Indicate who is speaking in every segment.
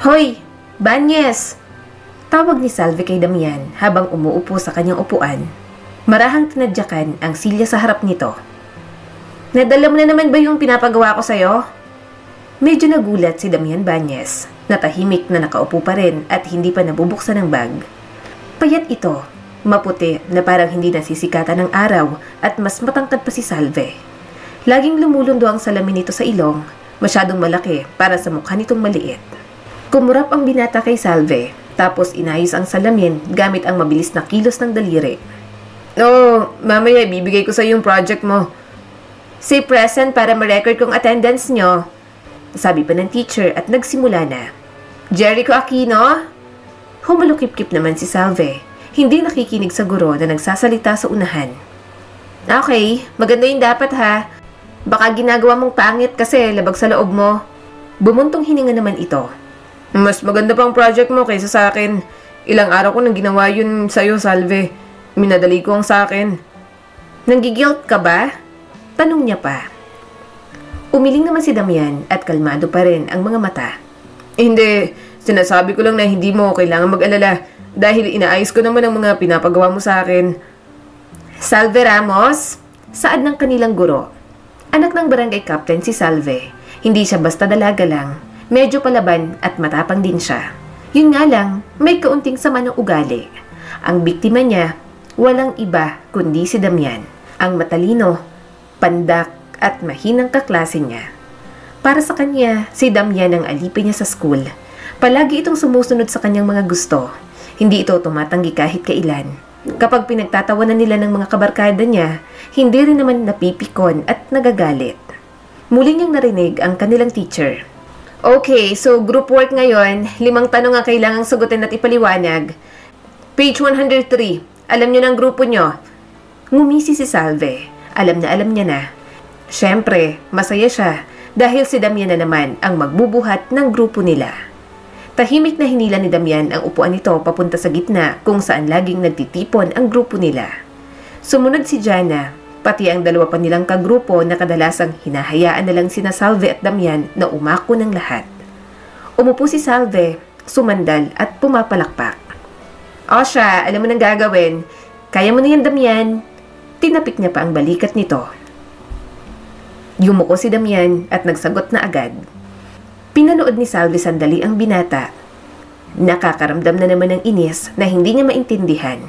Speaker 1: Hoy! Banyes! Tawag ni Salve kay Damian habang umuupo sa kanyang upuan. Marahang tinadyakan ang silya sa harap nito. Nadala mo na naman ba yung pinapagawa ko sa'yo? Medyo nagulat si Damian Banyes. Natahimik na nakaupo pa rin at hindi pa nabubuksan ang bag. Payat ito, maputi na parang hindi nasisikatan ng araw at mas matangkad pa si Salve. Laging lumulundo ang salamin nito sa ilong, masyadong malaki para sa mukha nitong maliit. Kumurap ang binata kay Salve, tapos inayos ang salamin gamit ang mabilis na kilos ng daliri. Oh, mamaya ibibigay ko sa yung project mo. Say present para ma-record kong attendance nyo, sabi pa ng teacher at nagsimula na. Jericho Aquino? Humalukip-kip naman si Salve, hindi nakikinig sa guro na nagsasalita sa unahan. Okay, maganda yung dapat ha. Baka ginagawa mong pangit kasi labag sa loob mo. Bumuntong hininga naman ito. Mas maganda pang project mo kaysa sa akin. Ilang araw ko nang ginawa yun sa'yo, Salve. Minadali ko ang sa akin. Nanggigilt ka ba? Tanong niya pa. Umiling naman si Damian at kalmado pa rin ang mga mata. Hindi, sinasabi ko lang na hindi mo kailangan mag-alala dahil inaayos ko naman ang mga pinapagawa mo sa akin. Salve Ramos, saad ng kanilang guro. Anak ng barangay captain si Salve. Hindi siya basta dalaga lang. Medyo palaban at matapang din siya. Yun nga lang, may kaunting sama ng ugali. Ang biktima niya, walang iba kundi si Damian. Ang matalino, pandak at mahinang kaklase niya. Para sa kanya, si Damian ang alipin niya sa school. Palagi itong sumusunod sa kanyang mga gusto. Hindi ito tumatanggi kahit kailan. Kapag pinagtatawanan nila ng mga kabarkada niya, hindi rin naman napipikon at nagagalit. Muli niyang narinig ang kanilang teacher. Okay, so group work ngayon, 5 tanong ang kailangang sagutin at ipaliwanag. Page 103, alam niyo ng grupo niyo. Ngumisi si Salve, alam niya na. Siyempre, masaya siya dahil si Damian na naman ang magbubuhat ng grupo nila. Tahimik na hinila ni Damian ang upuan nito papunta sa gitna kung saan laging nagtitipon ang grupo nila. Sumunod si Jana, pati ang dalawa pa nilang kagrupo na kadalasang hinahayaan na lang sina Salve at Damian na umako ng lahat. Umupo si Salve, sumandal at pumapalakpak. O siya, alam mo nang gagawin. Kaya mo na yan, Damian. Tinapik niya pa ang balikat nito. Yumuko si Damian at nagsagot na agad. Pinanood ni Salve sandali ang binata. Nakakaramdam na naman ng inis na hindi niya maintindihan.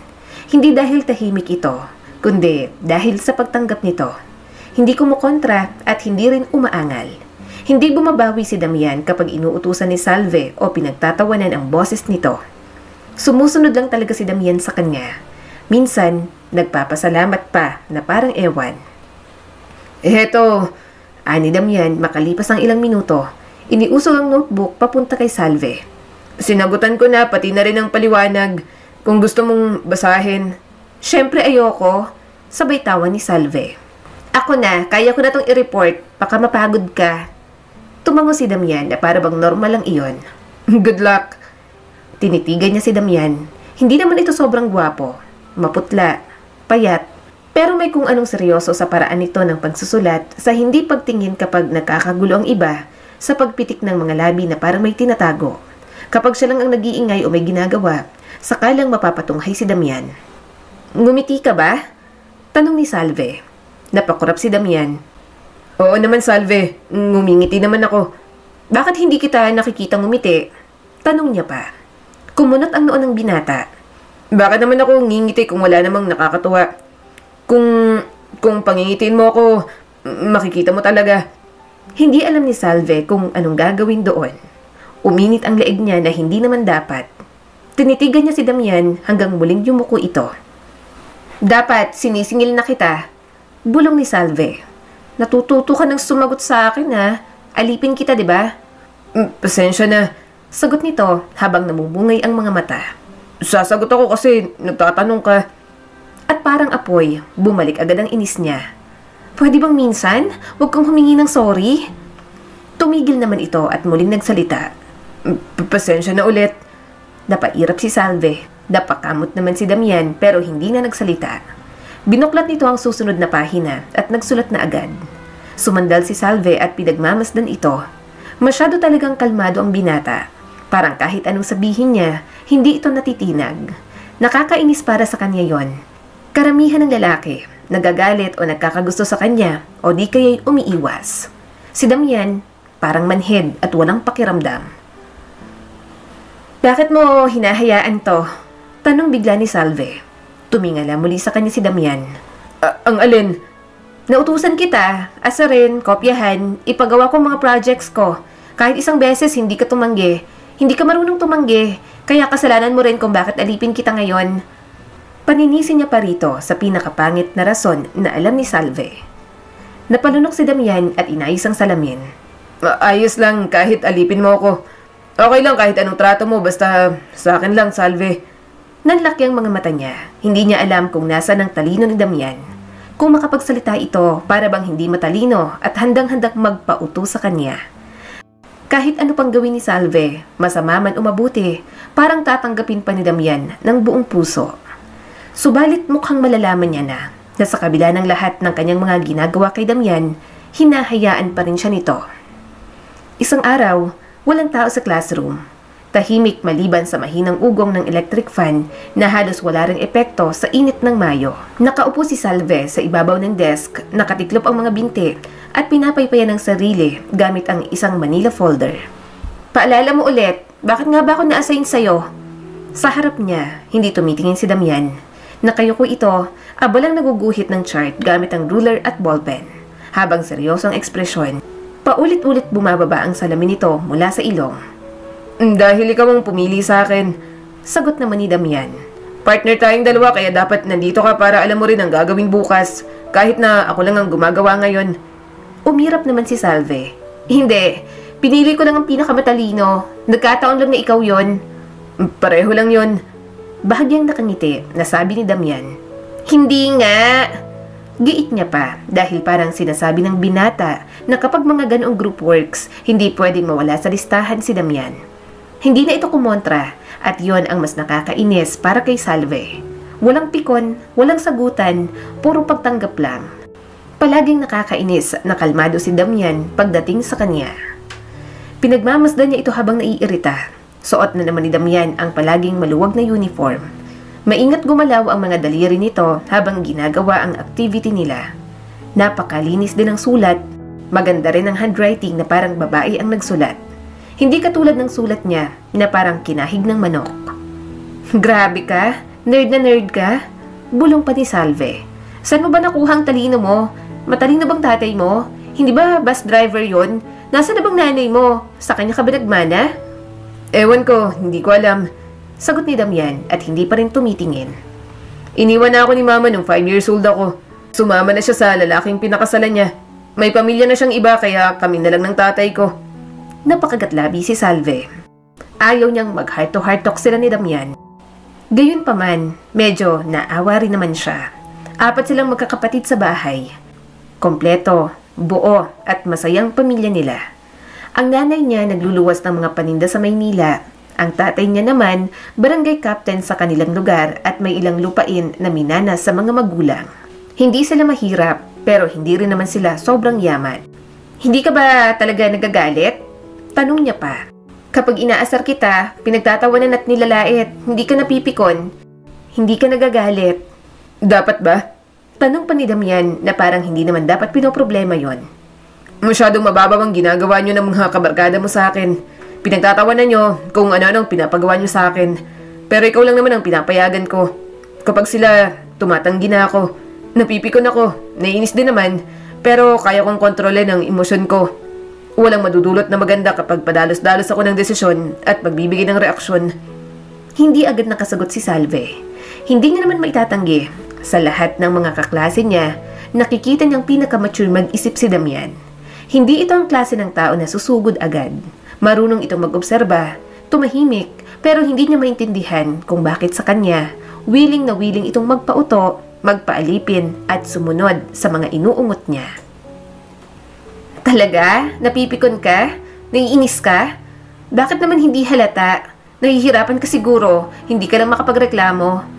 Speaker 1: Hindi dahil tahimik ito, kundi dahil sa pagtanggap nito. Hindi kumukontra at hindi rin umaangal. Hindi bumabawi si Damian kapag inuutusan ni Salve o pinagtatawanan ang boses nito. Sumusunod lang talaga si Damian sa kanya. Minsan, nagpapasalamat pa na parang ewan. Eto, ani Damian makalipas ang ilang minuto. Iniusog ang notebook papunta kay Salve. Sinagutan ko na pati na rin ang paliwanag. Kung gusto mong basahin. Siyempre ayoko, sabay tawa ni Salve. Ako na, kaya ko na tong i-report, baka mapagod ka. Tumango si Damian na para bang normal lang iyon. Good luck. Tinitigan niya si Damian. Hindi naman ito sobrang gwapo, maputla, payat, pero may kung anong seryoso sa paraan nito ng pagsusulat sa hindi pagtingin kapag nagkakagulo ang iba, sa pagpitik ng mga labi na parang may tinatago. Kapag siya lang ang nag-iingay o may ginagawa, sakalang mapapatunghay si Damian. Ngumiti ka ba? Tanong ni Salve. Napakurap si Damian. Oo naman, Salve. Ngumingiti naman ako. Bakit hindi kita nakikita ngumiti? Tanong niya pa. Kumunot ang noo ng binata. Bakit naman ako ngingiti kung wala namang nakakatuwa? Kung pangingitin mo ako, makikita mo talaga. Hindi alam ni Salve kung anong gagawin doon. Uminit ang leeg niya na hindi naman dapat. Tinitigan niya si Damian hanggang muling yumuko ito. Dapat sinisingil na kita. Bulong ni Salve. Natututo ka ng sumagot sa akin ha. Alipin kita, di ba? Pasensya na. Sagot nito habang namumungay ang mga mata. Sasagot ako kasi nagtatanong ka. At parang apoy, bumalik agad ang inis niya. Pwede bang minsan, huwag kang humingi ng sorry? Tumigil naman ito at muling nagsalita. Pasensya na ulit. Napairap si Salve. Napakamot naman si Damian pero hindi na nagsalita. Binuklat nito ang susunod na pahina at nagsulat na agad. Sumandal si Salve at pinagmamasdan ito. Masyado talagang kalmado ang binata. Parang kahit anong sabihin niya, hindi ito natitinag. Nakakainis para sa kanya yon. Karamihan ng lalaki, nagagalit o nagkakagusto sa kanya o di kaya'y umiiwas. Si Damian, parang manhid at walang pakiramdam. Bakit mo hinahayaan to? Tanong bigla ni Salve. Tumingala muli sa kanya si Damian. Ang alin? Nautusan kita, asarin, kopyahan, ipagawa ko mga projects ko. Kahit isang beses hindi ka tumanggi. Hindi ka marunong tumanggi, kaya kasalanan mo rin kung bakit alipin kita ngayon. Paninisin niya pa rito sa pinakapangit na rason na alam ni Salve. Napalunok si Damian at inayos ang salamin. Ayos lang kahit alipin mo ako. Okay lang kahit anong trato mo, basta sa akin lang, Salve. Nanlaki ang mga mata niya. Hindi niya alam kung nasa ng talino ni Damian. Kung makapagsalita ito, para bang hindi matalino at handang-handang magpauto sa kanya. Kahit ano pang gawin ni Salve, masama man o mabuti, parang tatanggapin pa ni Damian ng buong puso. Subalit mukhang malalaman niya na sa kabila ng lahat ng kanyang mga ginagawa kay Damian, hinahayaan pa rin siya nito. Isang araw, walang tao sa classroom. Tahimik maliban sa mahinang ugong ng electric fan na halos wala ring epekto sa init ng Mayo. Nakaupo si Salve sa ibabaw ng desk, nakatiklop ang mga binti at pinapaypayan ng sarili gamit ang isang Manila folder. Paalala mo ulit, bakit nga ba ako na-assign sa'yo? Sa harap niya, hindi tumitingin si Damian. Nakayuko ito, abalang naguguhit ng chart gamit ang ruler at ballpen. Habang seryosong ekspresyon, paulit-ulit bumababa ang salamin nito mula sa ilong. Dahil ikaw ang pumili sa akin, sagot naman ni Damian. Partner tayong dalawa kaya dapat nandito ka para alam mo rin ang gagawin bukas, kahit na ako lang ang gumagawa ngayon. Umirap naman si Salve. Hindi, pinili ko lang ang pinakamatalino. Nagkataon lang na ikaw yon. Pareho lang yon. Bahagyang nakangiti, nasabi ni Damian. Hindi nga! Giit niya pa dahil parang sinasabi ng binata na kapag mga ganoong group works, hindi pwedeng mawala sa listahan si Damian. Hindi na ito kumontra at yon ang mas nakakainis para kay Salve. Walang pikon, walang sagutan, puro pagtanggap lang. Palaging nakakainis na kalmado si Damian pagdating sa kanya. Pinagmamasdan niya ito habang naiirita. Suot na naman ni Damian ang palaging maluwag na uniform. Maingat gumalaw ang mga daliri nito habang ginagawa ang activity nila. Napakalinis din ang sulat. Maganda rin ang handwriting na parang babae ang nagsulat. Hindi katulad ng sulat niya na parang kinahig ng manok. Grabe ka? Nerd na nerd ka? Bulong pa ni Salve. Saan mo ba nakuha ang talino mo? Matalino bang tatay mo? Hindi ba bus driver yon? Nasa na bang nanay mo? Sa kanya ka ba nagmana? Ewan ko, hindi ko alam. Sagot ni Damian at hindi pa rin tumitingin. Iniwan na ako ni mama nung 5 years old ako. Sumama na siya sa lalaking pinakasalan niya. May pamilya na siyang iba kaya kami na lang ng tatay ko. Napakagatlabi si Salve. Ayaw niyang mag-heart to heart talk sila ni Damian. Gayunpaman, medyo naawa rin naman siya. 4 silang magkakapatid sa bahay. Kompleto, buo at masayang pamilya nila. Ang nanay niya nagluluwas ng mga paninda sa Maynila. Ang tatay niya naman, barangay captain sa kanilang lugar at may ilang lupain na minana sa mga magulang. Hindi sila mahirap, pero hindi rin naman sila sobrang yaman. Hindi ka ba talaga nagagalit? Tanong niya pa. Kapag inaasar kita, pinagtatawanan at nilalait, hindi ka napipikon. Hindi ka nagagalit. Dapat ba? Tanong pa ni Damian na parang hindi naman dapat pinoproblema yon. Masyadong mababaw ang ginagawa niyo ng mga kabarkada mo sa akin. Pinagtatawanan niyo kung ano-anong pinapagawa niyo sa akin. Pero ikaw lang naman ang pinapayagan ko. Kapag sila, tumatanggi na ako. Napipikon ako, naiinis din naman. Pero kaya kong kontrolin ang emosyon ko. Walang madudulot na maganda kapag padalos-dalos ako ng desisyon at magbibigay ng reaksyon. Hindi agad nakasagot si Salve. Hindi niya naman maitatanggi. Sa lahat ng mga kaklase niya, nakikita niyang pinakamature mag-isip si Damian. Hindi ito ang klase ng tao na susugod agad. Marunong itong mag-obserba, tumahimik, pero hindi niya maintindihan kung bakit sa kanya, willing na willing itong magpauto, magpaalipin at sumunod sa mga inuungot niya. Talaga? Napipikon ka? Naiinis ka? Bakit naman hindi halata? Nahihirapan ka siguro, hindi ka lang makapagreklamo.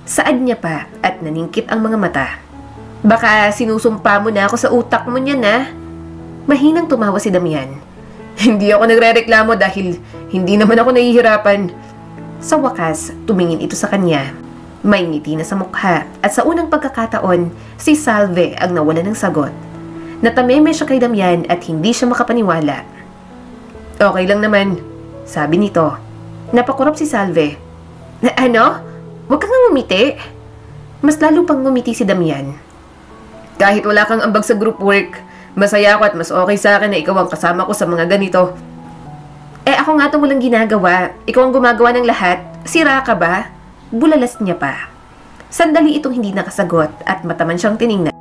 Speaker 1: Saad niya pa at naningkit ang mga mata. Baka sinusumpa mo na ako sa utak mo niyan, ha? Mahinang tumawa si Damian. Hindi ako nagrereklamo dahil hindi naman ako nahihirapan. Sa wakas, tumingin ito sa kanya. May ngiti na sa mukha at sa unang pagkakataon, si Salve ang nawala ng sagot. Natameme siya kay Damian at hindi siya makapaniwala. Okay lang naman, sabi nito. Napakurap si Salve. Ano? Huwag kang ngumiti. Mas lalo pang ngumiti si Damian. Kahit wala kang ambag sa group work, masaya ako at mas okay sa akin na ikaw ang kasama ko sa mga ganito. Ako nga itong walang ginagawa. Ikaw ang gumagawa ng lahat. Sira ka ba? Bulalas niya pa. Sandali itong hindi nakasagot at mataman siyang tiningnan.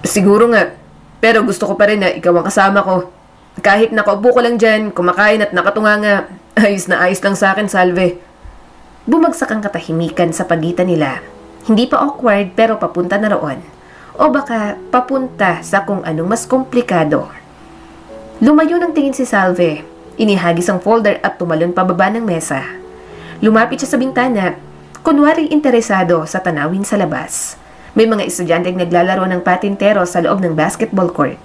Speaker 1: Siguro nga, pero gusto ko pa rin na ikaw ang kasama ko. Kahit nakaupo ko lang dyan, kumakain at nakatunga nga, ayos na ayos lang sa akin, Salve. Bumagsak ang katahimikan sa pagitan nila. Hindi pa awkward pero papunta na roon. O baka papunta sa kung anong mas komplikado. Lumayo ng tingin si Salve. Inihagis ang folder at tumalon pababa ng mesa. Lumapit siya sa bintana, kunwaring interesado sa tanawin sa labas. May mga estudyanteng naglalaro ng patintero sa loob ng basketball court.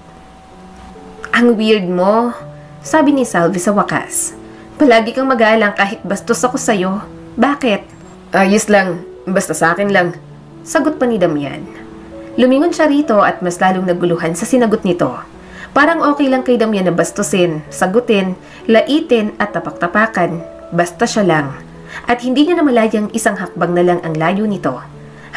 Speaker 1: Ang weird mo, sabi ni Salve sa wakas. Palagi kang mag-aalang kahit bastos ako sa'yo. Bakit? Ayos lang, basta sa akin lang. Sagot pa ni Damian. Lumingon siya rito at mas lalong naguluhan sa sinagot nito. Parang okay lang kay Damian na bastusin, sagutin, laitin at tapak-tapakan. Basta siya lang. At hindi niya namalayang isang hakbang na lang ang layo nito.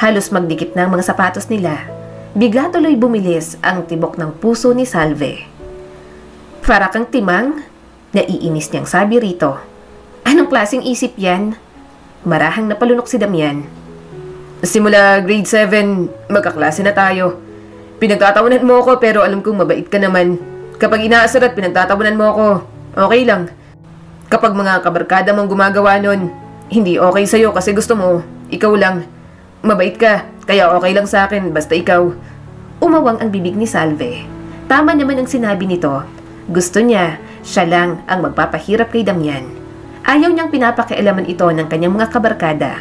Speaker 1: Halos magdikit na ang mga sapatos nila. Bigla tuloy bumilis ang tibok ng puso ni Salve. Para kang timang? Naiinis niyang sabi rito. Anong klaseng isip yan? Marahang napalunok si Damian. Simula grade 7, magkaklase na tayo. Pinagtatawanan mo ako pero alam kong mabait ka naman. Kapag inaasar at pinagtatawanan mo ako, okay lang. Kapag mga kabarkada mong gumagawa nun, hindi okay sa'yo kasi gusto mo, ikaw lang. Mabait ka, kaya okay lang sa akin basta ikaw. Umawang ang bibig ni Salve. Tama naman ang sinabi nito. Gusto niya, siya lang ang magpapahirap kay Damian. Ayaw niyang pinapakialaman ito ng kanyang mga kabarkada.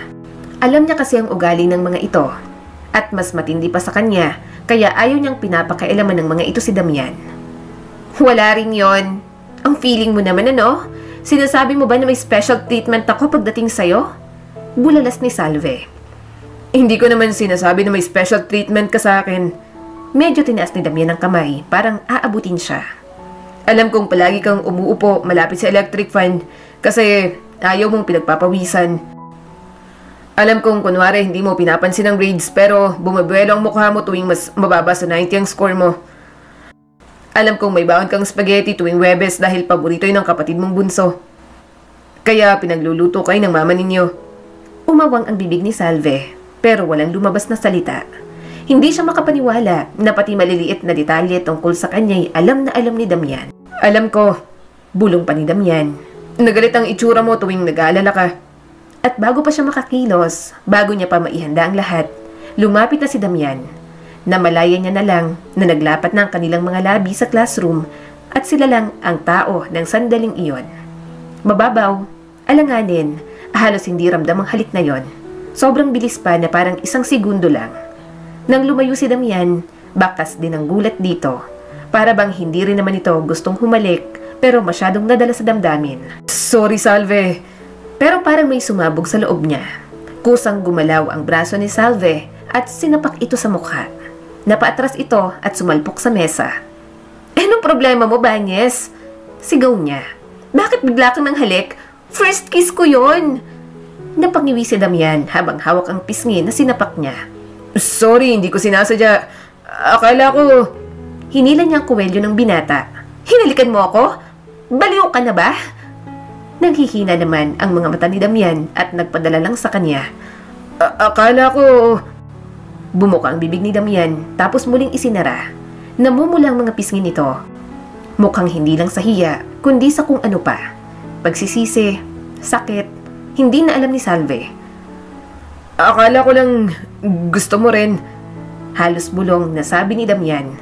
Speaker 1: Alam niya kasi ang ugali ng mga ito. At mas matindi pa sa kanya, kaya ayaw niyang pinapakailaman ng mga ito si Damian. Wala rin yon. Ang feeling mo naman ano? Sinasabi mo ba na may special treatment ako pagdating sa'yo? Bulalas ni Salve. Hindi ko naman sinasabi na may special treatment ka sa akin. Medyo tinaas ni Damian ang kamay, parang aabutin siya. Alam kong palagi kang umuupo malapit sa electric fan kasi ayaw mong pinagpapawisan. Alam kong kunwari hindi mo pinapansin ang grades pero bumabuelo ang mukha mo tuwing mas mababa sa 90 ang score mo. Alam kong may baon kang spaghetti tuwing Webes dahil paborito yun ng kapatid mong bunso. Kaya pinagluluto kayo ng mama ninyo. Umawang ang bibig ni Salve pero walang lumabas na salita. Hindi siya makapaniwala na pati maliliit na detalye tungkol sa kanya'y alam na alam ni Damian. Alam ko, bulong pa ni Damian. Nagalit ang itsura mo tuwing nag-aalala ka. At bago pa siya makakilos, bago niya pa maihanda ang lahat, lumapit na si Damian. Namalaya niya na lang na naglapat na ang kanilang mga labi sa classroom at sila lang ang tao ng sandaling iyon. Mababaw, alanganin, halos hindi ramdam ang halik na yon. Sobrang bilis pa na parang isang segundo lang. Nang lumayo si Damian, bakas din ang gulat dito. Para bang hindi rin naman ito gustong humalik pero masyadong nadala sa damdamin. Sorry, Salve. Pero parang may sumabog sa loob niya. Kusang gumalaw ang braso ni Salve at sinapak ito sa mukha. Napaatras ito at sumalpok sa mesa. Anong problema mo, Banyes? Sigaw niya. Bakit bigla kang nang halik? First kiss ko yon. Napangiwi si Damian habang hawak ang pisngi na sinapak niya. Sorry, hindi ko sinasadya. Akala ko... Hinila niya ang kuwelyo ng binata. Hinalikan mo ako? Baliw ka na ba? Naghihina naman ang mga mata ni Damian at nagpadala lang sa kanya. Akala ko... Bumuka ang bibig ni Damian tapos muling isinara. Namumula ang mga pisngi nito. Mukhang hindi lang sa hiya, kundi sa kung ano pa. Pagsisisi, sakit, hindi na alam ni Salve. Akala ko lang gusto mo rin. Halos bulong na sabi ni Damian.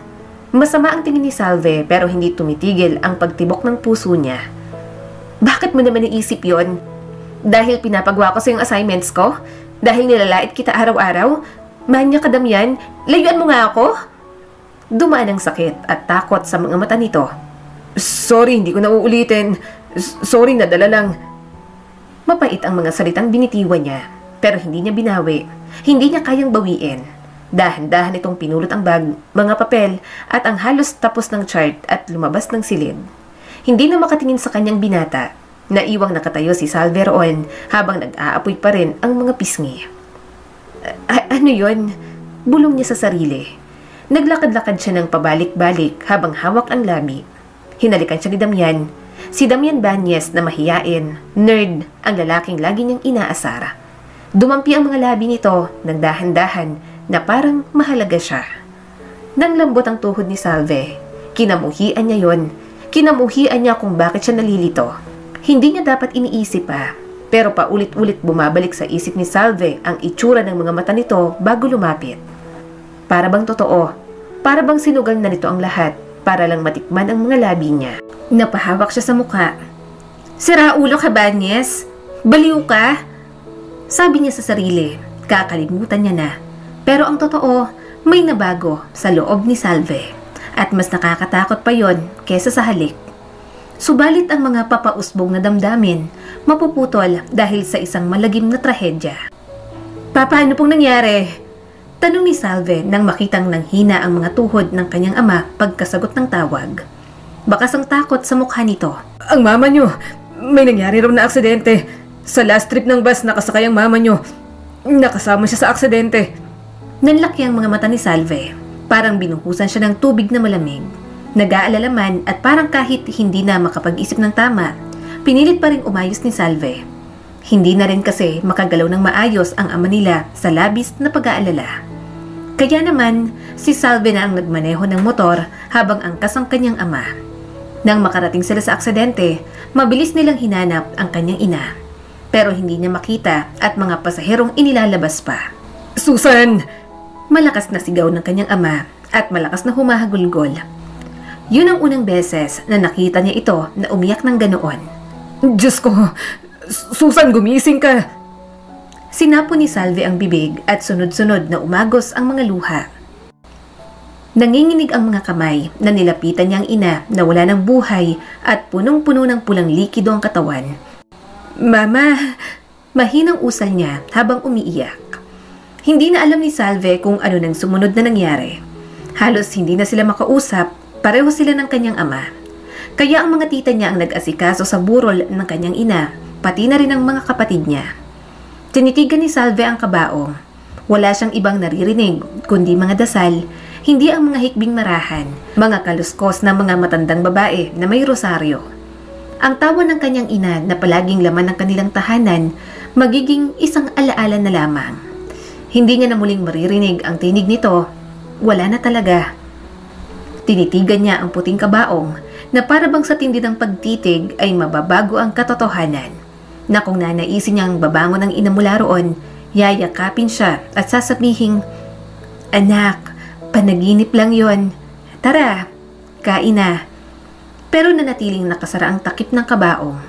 Speaker 1: Masama ang tingin ni Salve pero hindi tumitigil ang pagtibok ng puso niya. Bakit mo naman naisip yon? Dahil pinapagawa ko sa yung assignments ko? Dahil nilalait kita araw-araw? Manya ka, Damian, layuan mo nga ako? Dumaan ang sakit at takot sa mga mata nito.
Speaker 2: Sorry, hindi ko na uulitin. Sorry, nadala lang.
Speaker 1: Mapait ang mga salitang binitiwan niya, pero hindi niya binawi. Hindi niya kayang bawiin. Dahan-dahan itong pinulot ang bag, mga papel, at ang halos tapos ng chart at lumabas ng silid. Hindi na makatingin sa kanyang binata. Naiwang nakatayo si Salve roon habang nag-aapoy pa rin ang mga pisngi. Ano yon? Bulong niya sa sarili. Naglakad-lakad siya ng pabalik-balik habang hawak ang labi. Hinalikan siya ni Damian. Si Damian Banyes na mahiyain, nerd, ang lalaking lagi niyang inaasara. Dumampi ang mga labi nito ng dahan-dahan na parang mahalaga siya. Nang lambot ang tuhod ni Salve, kinamuhian niya yon. Kinamuhian niya kung bakit siya nalilito. Hindi niya dapat iniisip pa, pero paulit-ulit bumabalik sa isip ni Salve ang itsura ng mga mata nito bago lumapit. Para bang totoo, para bang sinugal na nito ang lahat para lang matikman ang mga labi niya. Napahawak siya sa mukha. "Sira ulo ka, Banyes? Baliw ka?" Sabi niya sa sarili. Kakalimutan niya na. Pero ang totoo, may nabago sa loob ni Salve. At mas nakakatakot pa yon kesa sa halik. Subalit ang mga papausbong na damdamin, mapuputol dahil sa isang malagim na trahedya. "Paano pong nangyari?" Tanong ni Salve nang makitang nanghina ang mga tuhod ng kanyang ama pagkasagot ng tawag. Bakas ang takot sa mukha nito.
Speaker 2: "Ang mama niyo, may nangyari raw na aksidente. Sa last trip ng bus nakasakay ang mama niyo. Nakasama siya sa aksidente."
Speaker 1: Nanlaki ang mga mata ni Salve. Parang binuhusan siya ng tubig na malamig. Nag-aalala man at parang kahit hindi na makapag-isip ng tama, pinilit pa rin umayos ni Salve. Hindi na rin kasi makagalaw ng maayos ang ama nila sa labis na pag-aalala. Kaya naman, si Salve na ang nagmaneho ng motor habang angkas ang kanyang ama. Nang makarating sila sa aksidente, mabilis nilang hinanap ang kanyang ina. Pero hindi niya makita at mga pasaherong inilalabas pa.
Speaker 2: "Susan!"
Speaker 1: Malakas na sigaw ng kanyang ama at malakas na humahagulgol. Yun ang unang beses na nakita niya ito na umiyak ng ganoon.
Speaker 2: "Diyos ko! Susan, gumising ka!"
Speaker 1: Sinapo ni Salve ang bibig at sunod-sunod na umagos ang mga luha. Nanginginig ang mga kamay na nilapitan niya ang ina na wala ng buhay at punong-puno ng pulang likido ang katawan. "Mama!" Mahinang usal niya habang umiiyak. Hindi na alam ni Salve kung ano nang sumunod na nangyari. Halos hindi na sila makausap, pareho sila ng kanyang ama. Kaya ang mga tita niya ang nag-asikaso sa burol ng kanyang ina, pati na rin ang mga kapatid niya. Tinitigan ni Salve ang kabaong. Wala siyang ibang naririnig, kundi mga dasal, hindi ang mga hikbing marahan, mga kaluskos na mga matandang babae na may rosaryo. Ang tawa ng kanyang ina na palaging laman ng kanilang tahanan, magiging isang alaala na lamang. Hindi niya na muling maririnig ang tinig nito. Wala na talaga. Tinitigan niya ang puting kabaong na para bang sa tindi ng pagtitig ay mababago ang katotohanan. Na kung nanaisin niyang babangon ang ina mula roon, yayakapin siya at sasabihing, "Anak, panaginip lang yon. Tara, kain na." Pero nanatiling nakasara ang takip ng kabaong.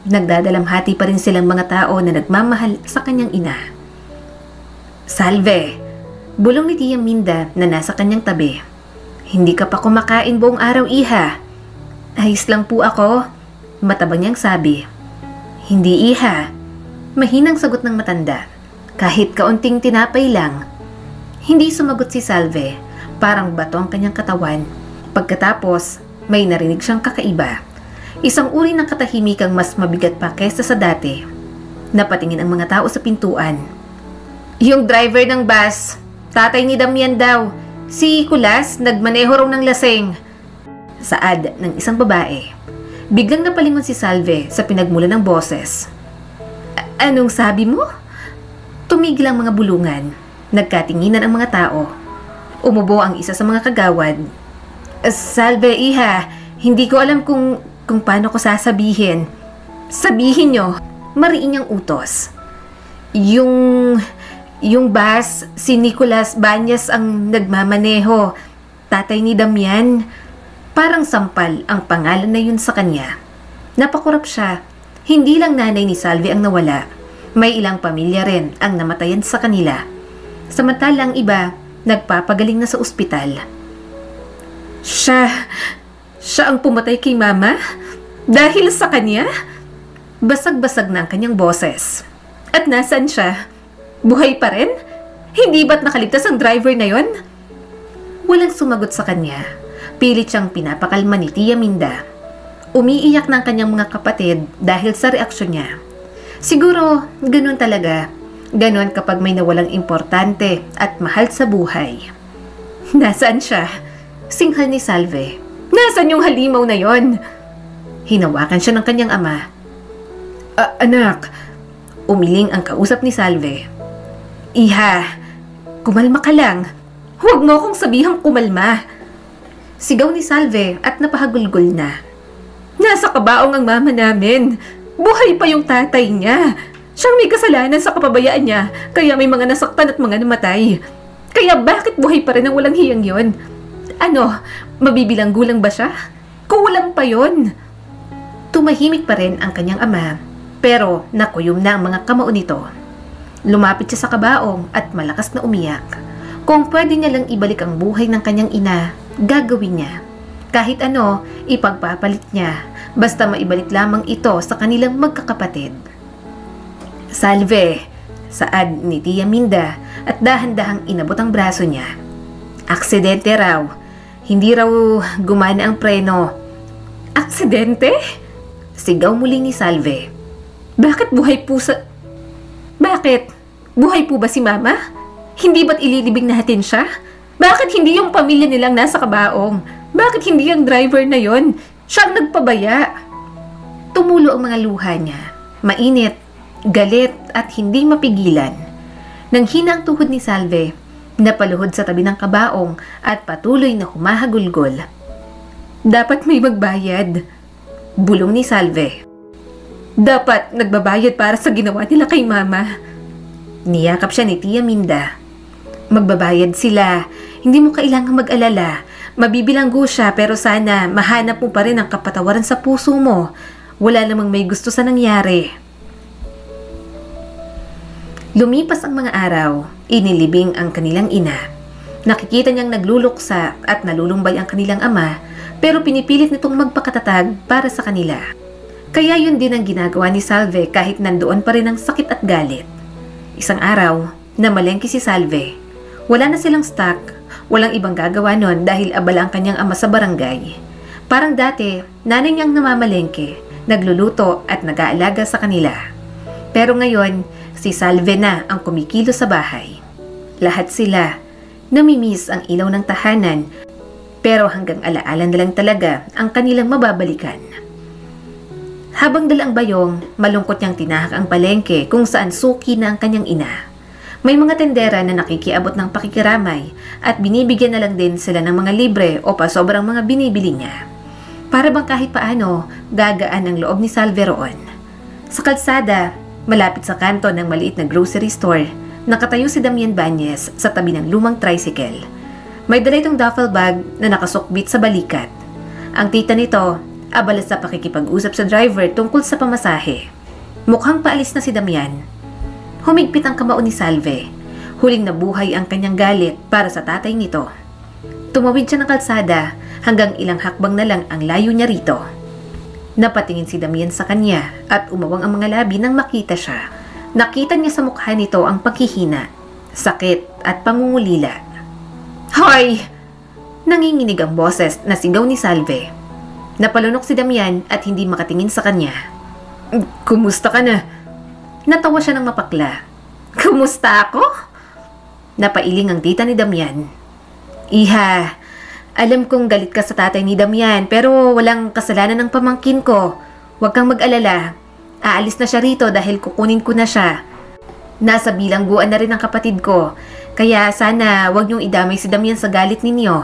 Speaker 1: Nagdadalamhati pa rin silang mga tao na nagmamahal sa kanyang ina. "Salve!" Bulong ni Tia Minda na nasa kanyang tabi. "Hindi ka pa kumakain buong araw, iha." "Ayos lang po ako," matabang niyang sabi. "Hindi, iha." Mahinang sagot ng matanda. "Kahit kaunting tinapay lang." Hindi sumagot si Salve. Parang bato ang kanyang katawan. Pagkatapos, may narinig siyang kakaiba. Isang uri ng katahimikang mas mabigat pa kaysa sa dati. Napatingin ang mga tao sa pintuan. "Yung driver ng bus, tatay ni Damian daw. Si Kulas, nagmaneho raw ng laseng." Saad ng isang babae. Biglang napalingon si Salve sa pinagmula ng boses. "Anong sabi mo?" Tumigil ang mga bulungan. Nagkatinginan ang mga tao. Umubo ang isa sa mga kagawad. "Salve, iha. Hindi ko alam kung paano ko sasabihin." "Sabihin nyo." Mariin niyang utos. Yung bus, si Nicolas Banyes ang nagmamaneho. Tatay ni Damian." Parang sampal ang pangalan na yun sa kanya. Napakurap siya. Hindi lang nanay ni Salve ang nawala. May ilang pamilya rin ang namatayan sa kanila. Samantalang iba, nagpapagaling na sa ospital. Siya Siya ang pumatay kay Mama? Dahil sa kanya? Basag-basag na ang kanyang boses. At nasaan siya? Buhay pa rin? Hindi ba't nakaligtas ang driver na yon? Walang sumagot sa kanya. Pilit siyang pinapakalma ni Tia Minda. Umiiyak ng kanyang mga kapatid dahil sa reaksyon niya. Siguro, ganun talaga. Ganun kapag may nawalang importante at mahal sa buhay. Nasaan siya? Singhal ni Salve. Nasaan yung halimaw na yon? Hinawakan siya ng kanyang ama.
Speaker 2: Anak,
Speaker 1: umiling ang kausap ni Salve. Iha, kumalma ka lang. Huwag mo akong sabihang kumalma. Sigaw ni Salve at napahagulgol na. Nasa kabaong ang mama namin. Buhay pa yung tatay niya. Siyang may kasalanan sa kapabayaan niya, kaya may mga nasaktan at mga namatay. Kaya bakit buhay pa rin ang walang hiyang yon? Ano, mabibilang gulang ba siya? Kulang pa yon. Tumahimik pa rin ang kanyang ama, pero nakuyom na ang mga kamao nito. Lumapit siya sa kabaong at malakas na umiyak. Kung pwede niya lang ibalik ang buhay ng kanyang ina, gagawin niya. Kahit ano, ipagpapalit niya, basta maibalik lamang ito sa kanilang magkakapatid. Salve, saad ni Tia Minda at dahan-dahang inabot ang braso niya. Aksidente raw. Hindi raw gumana ang preno. Aksidente? Sigaw muli ni Salve. Bakit buhay po sa... Bakit? Buhay po ba si Mama? Hindi ba't ililibing natin siya? Bakit hindi yung pamilya nilang nasa kabaong? Bakit hindi ang driver na yon? Siyang nagpabaya. Tumulo ang mga luha niya. Mainit, galit at hindi mapigilan. Nang hina ang tuhod ni Salve, napaluhod sa tabi ng kabaong at patuloy na humahagulgol. Dapat may magbayad. Bulong ni Salve. Dapat nagbabayad para sa ginawa nila kay Mama. Niyakap siya ni Tia Minda. Magbabayad sila. Hindi mo kailangang mag-alala. Mabibilanggo siya pero sana mahanap mo pa rin ang kapatawaran sa puso mo. Wala namang may gusto sa nangyari. Lumipas ang mga araw, inilibing ang kanilang ina. Nakikita niyang nagluluksa at nalulumbay ang kanilang ama, pero pinipilit nitong magpakatatag para sa kanila. Kaya yun din ang ginagawa ni Salve kahit nandoon pa rin ang sakit at galit. Isang araw, namalengke si Salve. Wala na silang stock, walang ibang gagawa nun dahil abala ang kanyang ama sa barangay. Parang dati, nanay niyang namamalengke, nagluluto at nag-aalaga sa kanila. Pero ngayon, si Salve na ang kumikilo sa bahay. Lahat sila, namimiss ang ilaw ng tahanan, pero hanggang alaala na lang talaga ang kanilang mababalikan. Habang dala ang bayong, malungkot niyang tinahak ang palengke kung saan suki na ang kanyang ina. May mga tendera na nakikiabot ng pakikiramay at binibigyan na lang din sila ng mga libre o pa sobrang mga binibili niya. Para bang kahit paano, gagaan ang loob ni Salve roon. Sa kalsada, malapit sa kanto ng maliit na grocery store, nakatayo si Damian Banyes sa tabi ng lumang tricycle. May dala itong duffel bag na nakasukbit sa balikat. Ang tita nito, abala sa pakikipag-usap sa driver tungkol sa pamasahe. Mukhang paalis na si Damian. Humigpit ang kamao ni Salve. Huling nabuhay ang kanyang galit para sa tatay nito. Tumawid siya ng kalsada hanggang ilang hakbang na lang ang layo niya rito. Napatingin si Damian sa kanya at umawang ang mga labi nang makita siya. Nakita niya sa mukha nito ang paghihina, sakit at pangungulila. Hoy! Nanginginig ang boses na sigaw ni Salve. Napalunok si Damian at hindi makatingin sa kanya. Kumusta ka na? Natawa siya ng mapakla. Kumusta ako? Napailing ang tita ni Damian. Iha, alam kong galit ka sa tatay ni Damian pero walang kasalanan ng pamangkin ko. Huwag kang mag-alala. Aalis na siya rito dahil kukunin ko na siya. Nasa bilangguan na rin ang kapatid ko. Kaya sana huwag niyong idamay si Damian sa galit ninyo.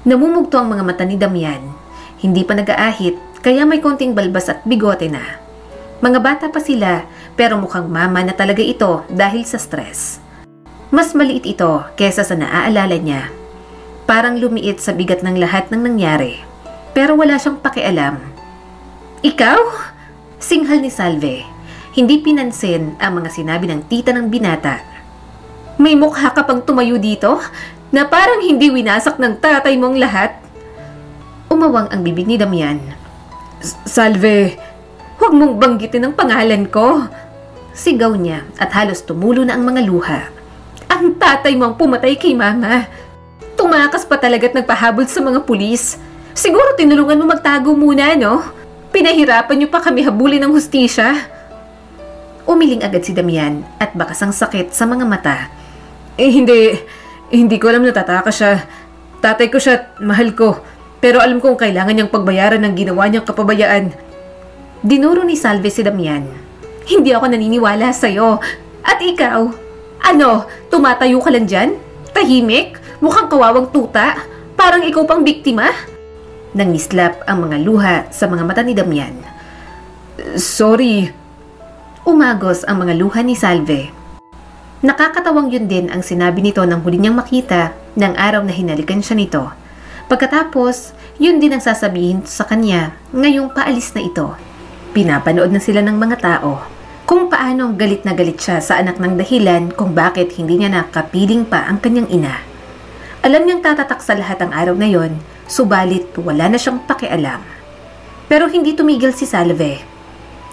Speaker 1: Namumugto ang mga mata ni Damian. Hindi pa nag-aahit kaya may konting balbas at bigote na. Mga bata pa sila pero mukhang mama na talaga ito dahil sa stress. Mas maliit ito kesa sa naaalala niya. Parang lumiit sa bigat ng lahat ng nangyari. Pero wala siyang pakialam. Ikaw? Singhal ni Salve. Hindi pinansin ang mga sinabi ng tita ng binata. May mukha ka pang tumayo dito na parang hindi winasak ng tatay mong lahat. Umawang ang bibig ni Damian.
Speaker 2: Salve, huwag mong banggitin ang pangalan ko.
Speaker 1: Sigaw niya at halos tumulo na ang mga luha. Ang tatay mo ang pumatay kay mama. Tumakas pa talaga't nagpahabol sa mga pulis. Siguro tinulungan mo magtago muna, no? Pinahirapan niyo pa kami habulin ng hustisya. Umiling agad si Damian at bakas ang sakit sa mga mata.
Speaker 2: Hindi ko alam na tataka siya. Tatay ko siya at mahal ko. Pero alam kong kailangan niyang pagbayaran ng ginawa niyang kapabayaan.
Speaker 1: Dinuro ni Salve si Damian. Hindi ako naniniwala sa'yo. At ikaw? Ano, tumatayo ka lang dyan? Tahimik? Mukhang kawawang tuta? Parang ikaw pang biktima? Nangislap ang mga luha sa mga mata ni Damian.
Speaker 2: Sorry.
Speaker 1: Umagos ang mga luha ni Salve. Nakakatawang yun din ang sinabi nito nang huli niyang makita ng araw na hinalikan siya nito. Pagkatapos, yun din ang sasabihin sa kanya ngayong paalis na ito. Pinapanood na sila ng mga tao kung paano galit na galit siya sa anak ng dahilan kung bakit hindi niya nakapiling pa ang kanyang ina. Alam niyang tatatak sa lahat ang araw na yon, subalit wala na siyang pakialam. Pero hindi tumigil si Salve.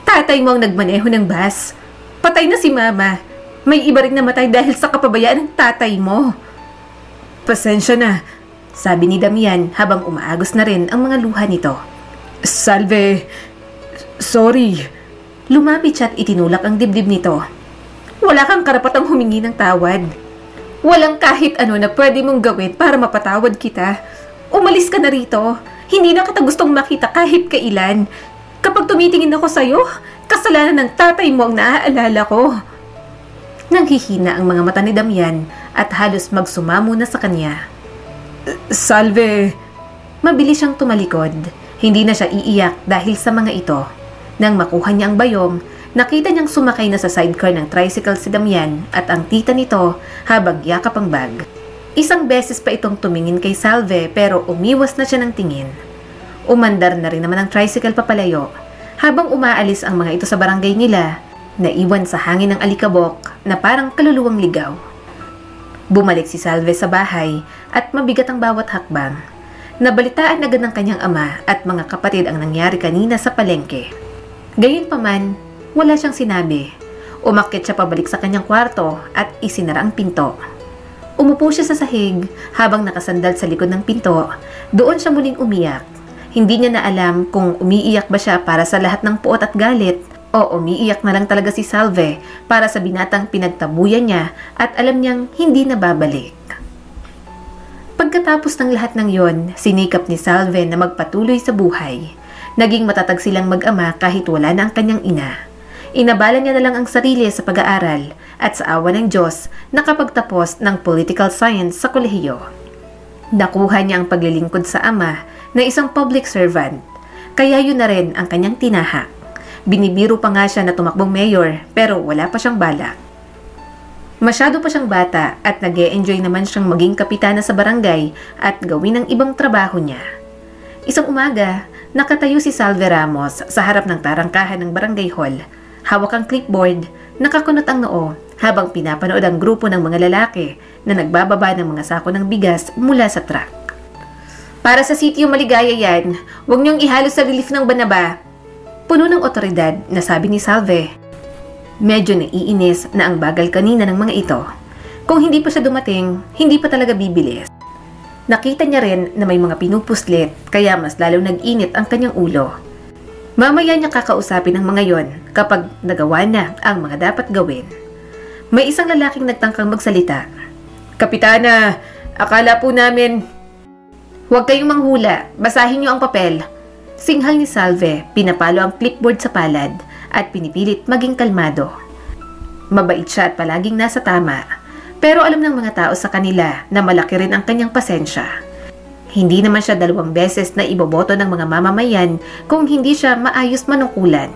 Speaker 1: Tatay mo ang nagmaneho ng bus. Patay na si mama. May iba ring namatay dahil sa kapabayaan ng tatay mo.
Speaker 2: Pasensya na,
Speaker 1: sabi ni Damian habang umaagos na rin ang mga luha nito.
Speaker 2: Salve, sorry.
Speaker 1: Lumapit siya at itinulak ang dibdib nito. Wala kang karapatang humingi ng tawad. Walang kahit ano na pwede mong gawin para mapatawad kita. Umalis ka na rito. Hindi na kita gustong makita kahit kailan. Kapag tumitingin ako sa'yo, kasalanan ng tatay mo ang naaalala ko. Nanghihina ang mga mata ni Damian at halos magsumamo na sa kanya.
Speaker 2: Salve.
Speaker 1: Mabilis siyang tumalikod. Hindi na siya iiyak dahil sa mga ito. Nang makuha niya ang bayong, nakita niyang sumakay na sa sidecar ng tricycle si Damian at ang tita nito habang yakap ang bag. Isang beses pa itong tumingin kay Salve pero umiwas na siya ng tingin. Umandar na rin naman ang tricycle papalayo. Habang umaalis ang mga ito sa barangay nila, naiwan sa hangin ng alikabok na parang kaluluwang ligaw. Bumalik si Salve sa bahay at mabigat ang bawat hakbang. Nabalitaan agad ng kanyang ama at mga kapatid ang nangyari kanina sa palengke. Gayunpaman, wala siyang sinabi. Umakyat siya pabalik sa kanyang kwarto at isinara ang pinto. Umupo siya sa sahig habang nakasandal sa likod ng pinto. Doon siya muling umiyak. Hindi niya na alam kung umiiyak ba siya para sa lahat ng puot at galit o umiiyak na lang talaga si Salve para sa binatang pinagtabuyan niya at alam niyang hindi na babalik. Pagkatapos ng lahat ng yon, sinikap ni Salve na magpatuloy sa buhay. Naging matatag silang mag-ama kahit wala na ang kanyang ina. Inabala niya na lang ang sarili sa pag-aaral at sa awa ng Diyos nakapagtapos ng political science sa kolehiyo. Nakuha niya ang paglilingkod sa ama na isang public servant, kaya yun na rin ang kanyang tinahak. Binibiro pa nga siya na tumakbong mayor pero wala pa siyang balak. Masyado pa siyang bata at nag-e-enjoy naman siyang maging kapitana sa barangay at gawin ang ibang trabaho niya. Isang umaga, nakatayo si Salve Ramos sa harap ng tarangkahan ng barangay hall. Hawak ang clipboard, nakakunot ang noo habang pinapanood ang grupo ng mga lalaki na nagbababa ng mga sako ng bigas mula sa truck. Para sa sitio Maligaya yan, huwag niyong ihalo sa relief ng Banaba. Puno ng otoridad na sabi ni Salve. Medyo naiinis na ang bagal kanina ng mga ito. Kung hindi pa siya dumating, hindi pa talaga bibilis. Nakita niya rin na may mga pinupuslit kaya mas lalo nag-init ang kanyang ulo. Mamaya niya kakausapin ang mga yon kapag nagawa na ang mga dapat gawin. May isang lalaking nagtangkang magsalita. Kapitana, akala po namin... Huwag kayong manghula, basahin niyo ang papel. Singhal ni Salve, pinapalo ang clipboard sa palad at pinipilit maging kalmado. Mabait siya at palaging nasa tama. Pero alam ng mga tao sa kanila na malaki rin ang kanyang pasensya. Hindi naman siya 2 beses na iboboto ng mga mamamayan kung hindi siya maayos manungkulan.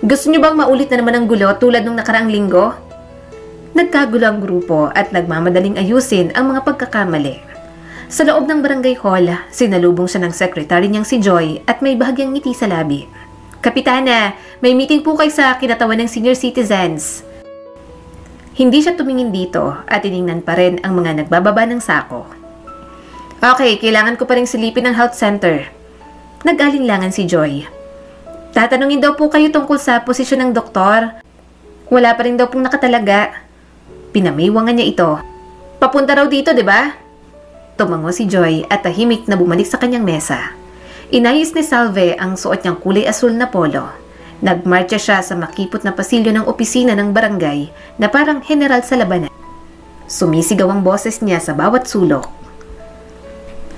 Speaker 1: Gusto niyo bang maulit na naman ang gulo tulad nung nakaraang linggo? Nagkagulo ang grupo at nagmamadaling ayusin ang mga pagkakamali. Sa loob ng barangay hall, sinalubong siya ng secretary niyang si Joy at may bahagyang ngiti sa labi. Kapitana, may meeting po kayo sa kinatawan ng senior citizens. Hindi siya tumingin dito at tiningnan pa rin ang mga nagbababa ng sako. Okay, kailangan ko pa rin silipin ang health center. Nag-alinlangan si Joy. Tatanungin daw po kayo tungkol sa posisyon ng doktor. Wala pa rin daw pong nakatalaga. Pinamiwangan niya ito. Papunta raw dito, di ba? Tumango si Joy at tahimik na bumalik sa kanyang mesa. Inayos ni Salve ang suot niyang kulay asul na polo. Nagmarcha siya sa makipot na pasilyo ng opisina ng barangay na parang general sa labanan. Sumisigaw ang boses niya sa bawat sulok.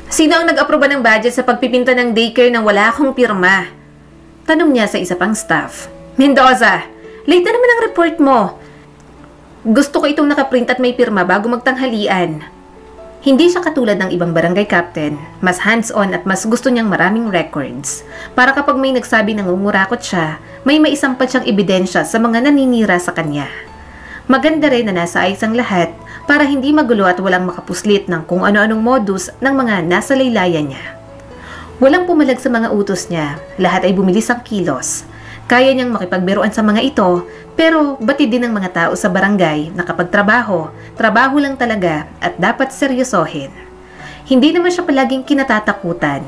Speaker 1: Sino ang nag-aproba ng budget sa pagpipinta ng daycare nang wala akong pirma? Tanong niya sa isa pang staff. Mendoza, late na naman ang report mo. Gusto ko itong nakaprint at may pirma bago magtanghalian. Hindi siya katulad ng ibang barangay captain. Mas hands-on at mas gusto niyang maraming records. Para kapag may nagsabi na ngungurakot siya, may maisampat siyang ebidensya sa mga naninira sa kanya. Maganda rin na nasa ayos ang lahat para hindi magulo at walang makapuslit ng kung ano-anong modus ng mga nasa laylayan niya. Walang pumalag sa mga utos niya, lahat ay bumilis ang kilos. Kaya niyang makipagbiruan sa mga ito, pero batid din ng mga tao sa barangay na kapag trabaho, trabaho lang talaga at dapat seryosohin. Hindi naman siya palaging kinatatakutan.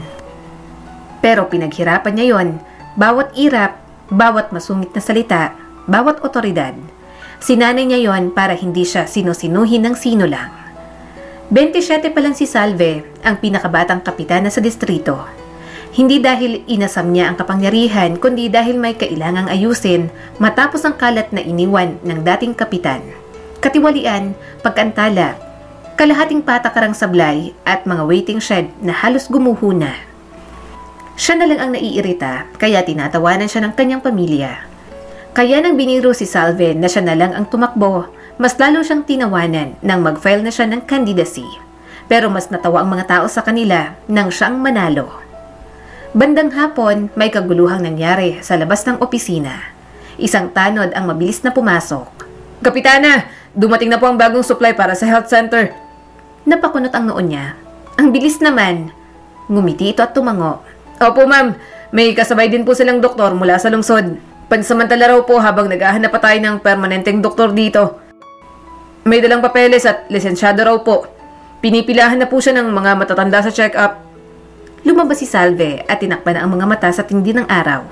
Speaker 1: Pero pinaghirapan niya yon, bawat irap, bawat masungit na salita, bawat otoridad. Sinanay niya yon para hindi siya sinusinuhin ng sino lang. 27 pa lang si Salve, ang pinakabatang kapitana sa distrito. Hindi dahil inasam niya ang kapangyarihan, kundi dahil may kailangang ayusin matapos ang kalat na iniwan ng dating kapitan. Katiwalian, pagkantala, kalahating patakarang sablay at mga waiting shed na halos gumuho na. Siya na lang ang naiirita, kaya tinatawanan siya ng kanyang pamilya. Kaya nang biniro si Salve na siya na lang ang tumakbo, mas lalo siyang tinawanan nang mag-file na siya ng candidacy. Pero mas natawa ang mga tao sa kanila nang siya ang manalo. Bandang hapon, may kaguluhang nangyari sa labas ng opisina. Isang tanod ang mabilis na pumasok.
Speaker 2: Kapitana, dumating na po ang bagong supply para sa health center.
Speaker 1: Napakunot ang noon niya. Ang bilis naman. Ngumiti ito at tumango.
Speaker 2: Opo ma'am, may kasabay din po silang doktor mula sa lungsod. Pansamantala raw po habang naghahanap pa tayo ng permanenteng doktor dito. May dalang papeles at lisensyado raw po. Pinipilahan na po siya ng mga matatanda sa check-up.
Speaker 1: Lumabas si Salve at tinakpan na ang mga mata sa tindi ng araw.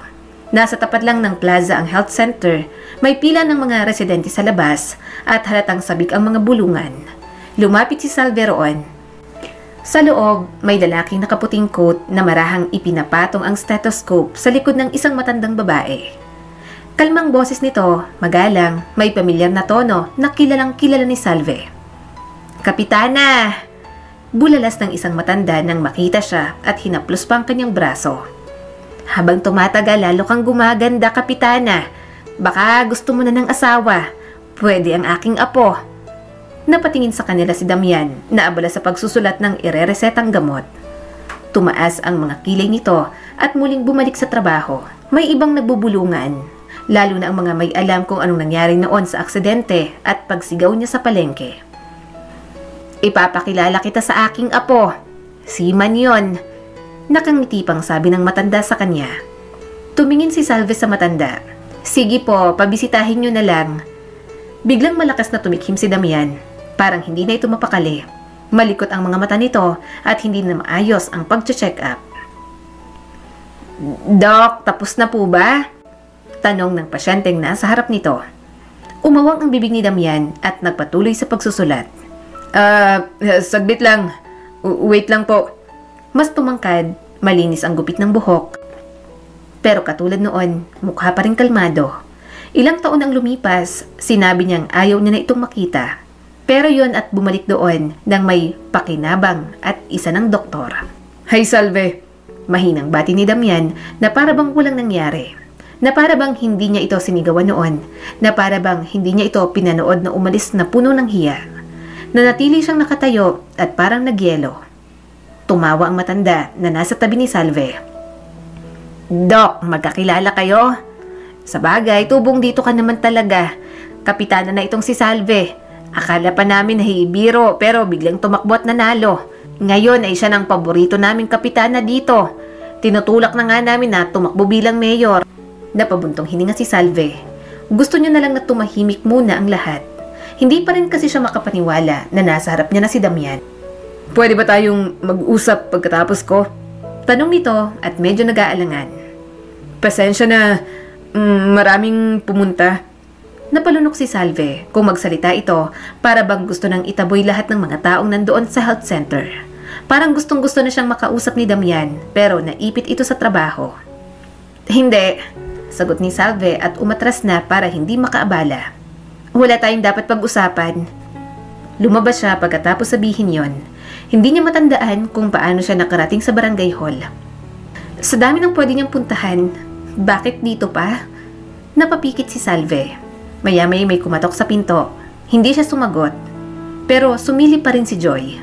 Speaker 1: Nasa tapat lang ng plaza ang health center, may pila ng mga residente sa labas at halatang sabik ang mga bulungan. Lumapit si Salve roon. Sa loob, may lalaking nakaputing coat na marahang ipinapatong ang stethoscope sa likod ng isang matandang babae. Kalmang boses nito, magalang, may pamilyar na tono na kilalang kilala ni Salve. Kapitana! Bulalas ng isang matanda nang makita siya at hinaplos pa ang kanyang braso. Habang tumatagal, lalo kang gumaganda, Kapitana. Baka gusto mo na ng asawa. Pwede ang aking apo. Napatingin sa kanila si Damian na abala sa pagsusulat ng ireresetang gamot. Tumaas ang mga kilay nito at muling bumalik sa trabaho. May ibang nagbubulungan, lalo na ang mga may alam kung anong nangyari noon sa aksidente at pagsigaw niya sa palengke. Ipapakilala kita sa aking apo. Si Man yon. Nakangiti pang sabi ng matanda sa kanya. Tumingin si Salve sa matanda. Sige po, pabisitahin nyo na lang. Biglang malakas na tumikhim si Damian. Parang hindi na ito mapakali. Malikot ang mga mata nito at hindi na maayos ang pag-check up. Doc, tapos na po ba? Tanong ng pasyenteng nasa harap nito. Umawang ang bibig ni Damian at nagpatuloy sa pagsusulat.
Speaker 2: Saglit lang. Wait lang po.
Speaker 1: Mas tumangkad, malinis ang gupit ng buhok. Pero katulad noon, mukha pa rin kalmado. Ilang taon ang lumipas, sinabi niyang ayaw niya na itong makita. Pero yon at bumalik doon nang may pakinabang at isa ng doktor.
Speaker 2: Hi Salve.
Speaker 1: Mahinang bati ni Damian na parabang walang nangyari. Na parabang hindi niya ito sinigawan noon. Na parabang hindi niya ito pinanood na umalis na puno ng hiya. Nanatili siyang nakatayo at parang nagyelo. Tumawa ang matanda na nasa tabi ni Salve. Doc, magkakilala kayo? Sa bagay, tubong dito ka naman talaga. Kapitana na itong si Salve. Akala pa namin nahibiro pero biglang tumakbo at nanalo. Ngayon ay siya ng paborito naming kapitana dito. Tinutulak na nga namin na tumakbo bilang mayor. Napabuntong hininga si Salve. Gusto niya na lang na tumahimik muna ang lahat. Hindi pa rin kasi siya makapaniwala na nasa harap niya na si Damian.
Speaker 2: Pwede ba tayong mag-usap pagkatapos ko?
Speaker 1: Tanong nito at medyo nag-aalangan.
Speaker 2: Pasensya na, maraming pumunta.
Speaker 1: Napalunok si Salve kung magsalita ito para bang gusto nang itaboy lahat ng mga taong nandoon sa health center. Parang gustong-gusto na siyang makausap ni Damian pero naipit ito sa trabaho. Hindi, sagot ni Salve at umatras na para hindi makaabala. Wala tayong dapat pag-usapan. Lumabas siya pagkatapos sabihin yon. Hindi niya matandaan kung paano siya nakarating sa barangay hall. Sa dami ng pwede niyang puntahan, bakit dito pa? Napapikit si Salve. Maya-maya may kumatok sa pinto. Hindi siya sumagot. Pero sumilip pa rin si Joy.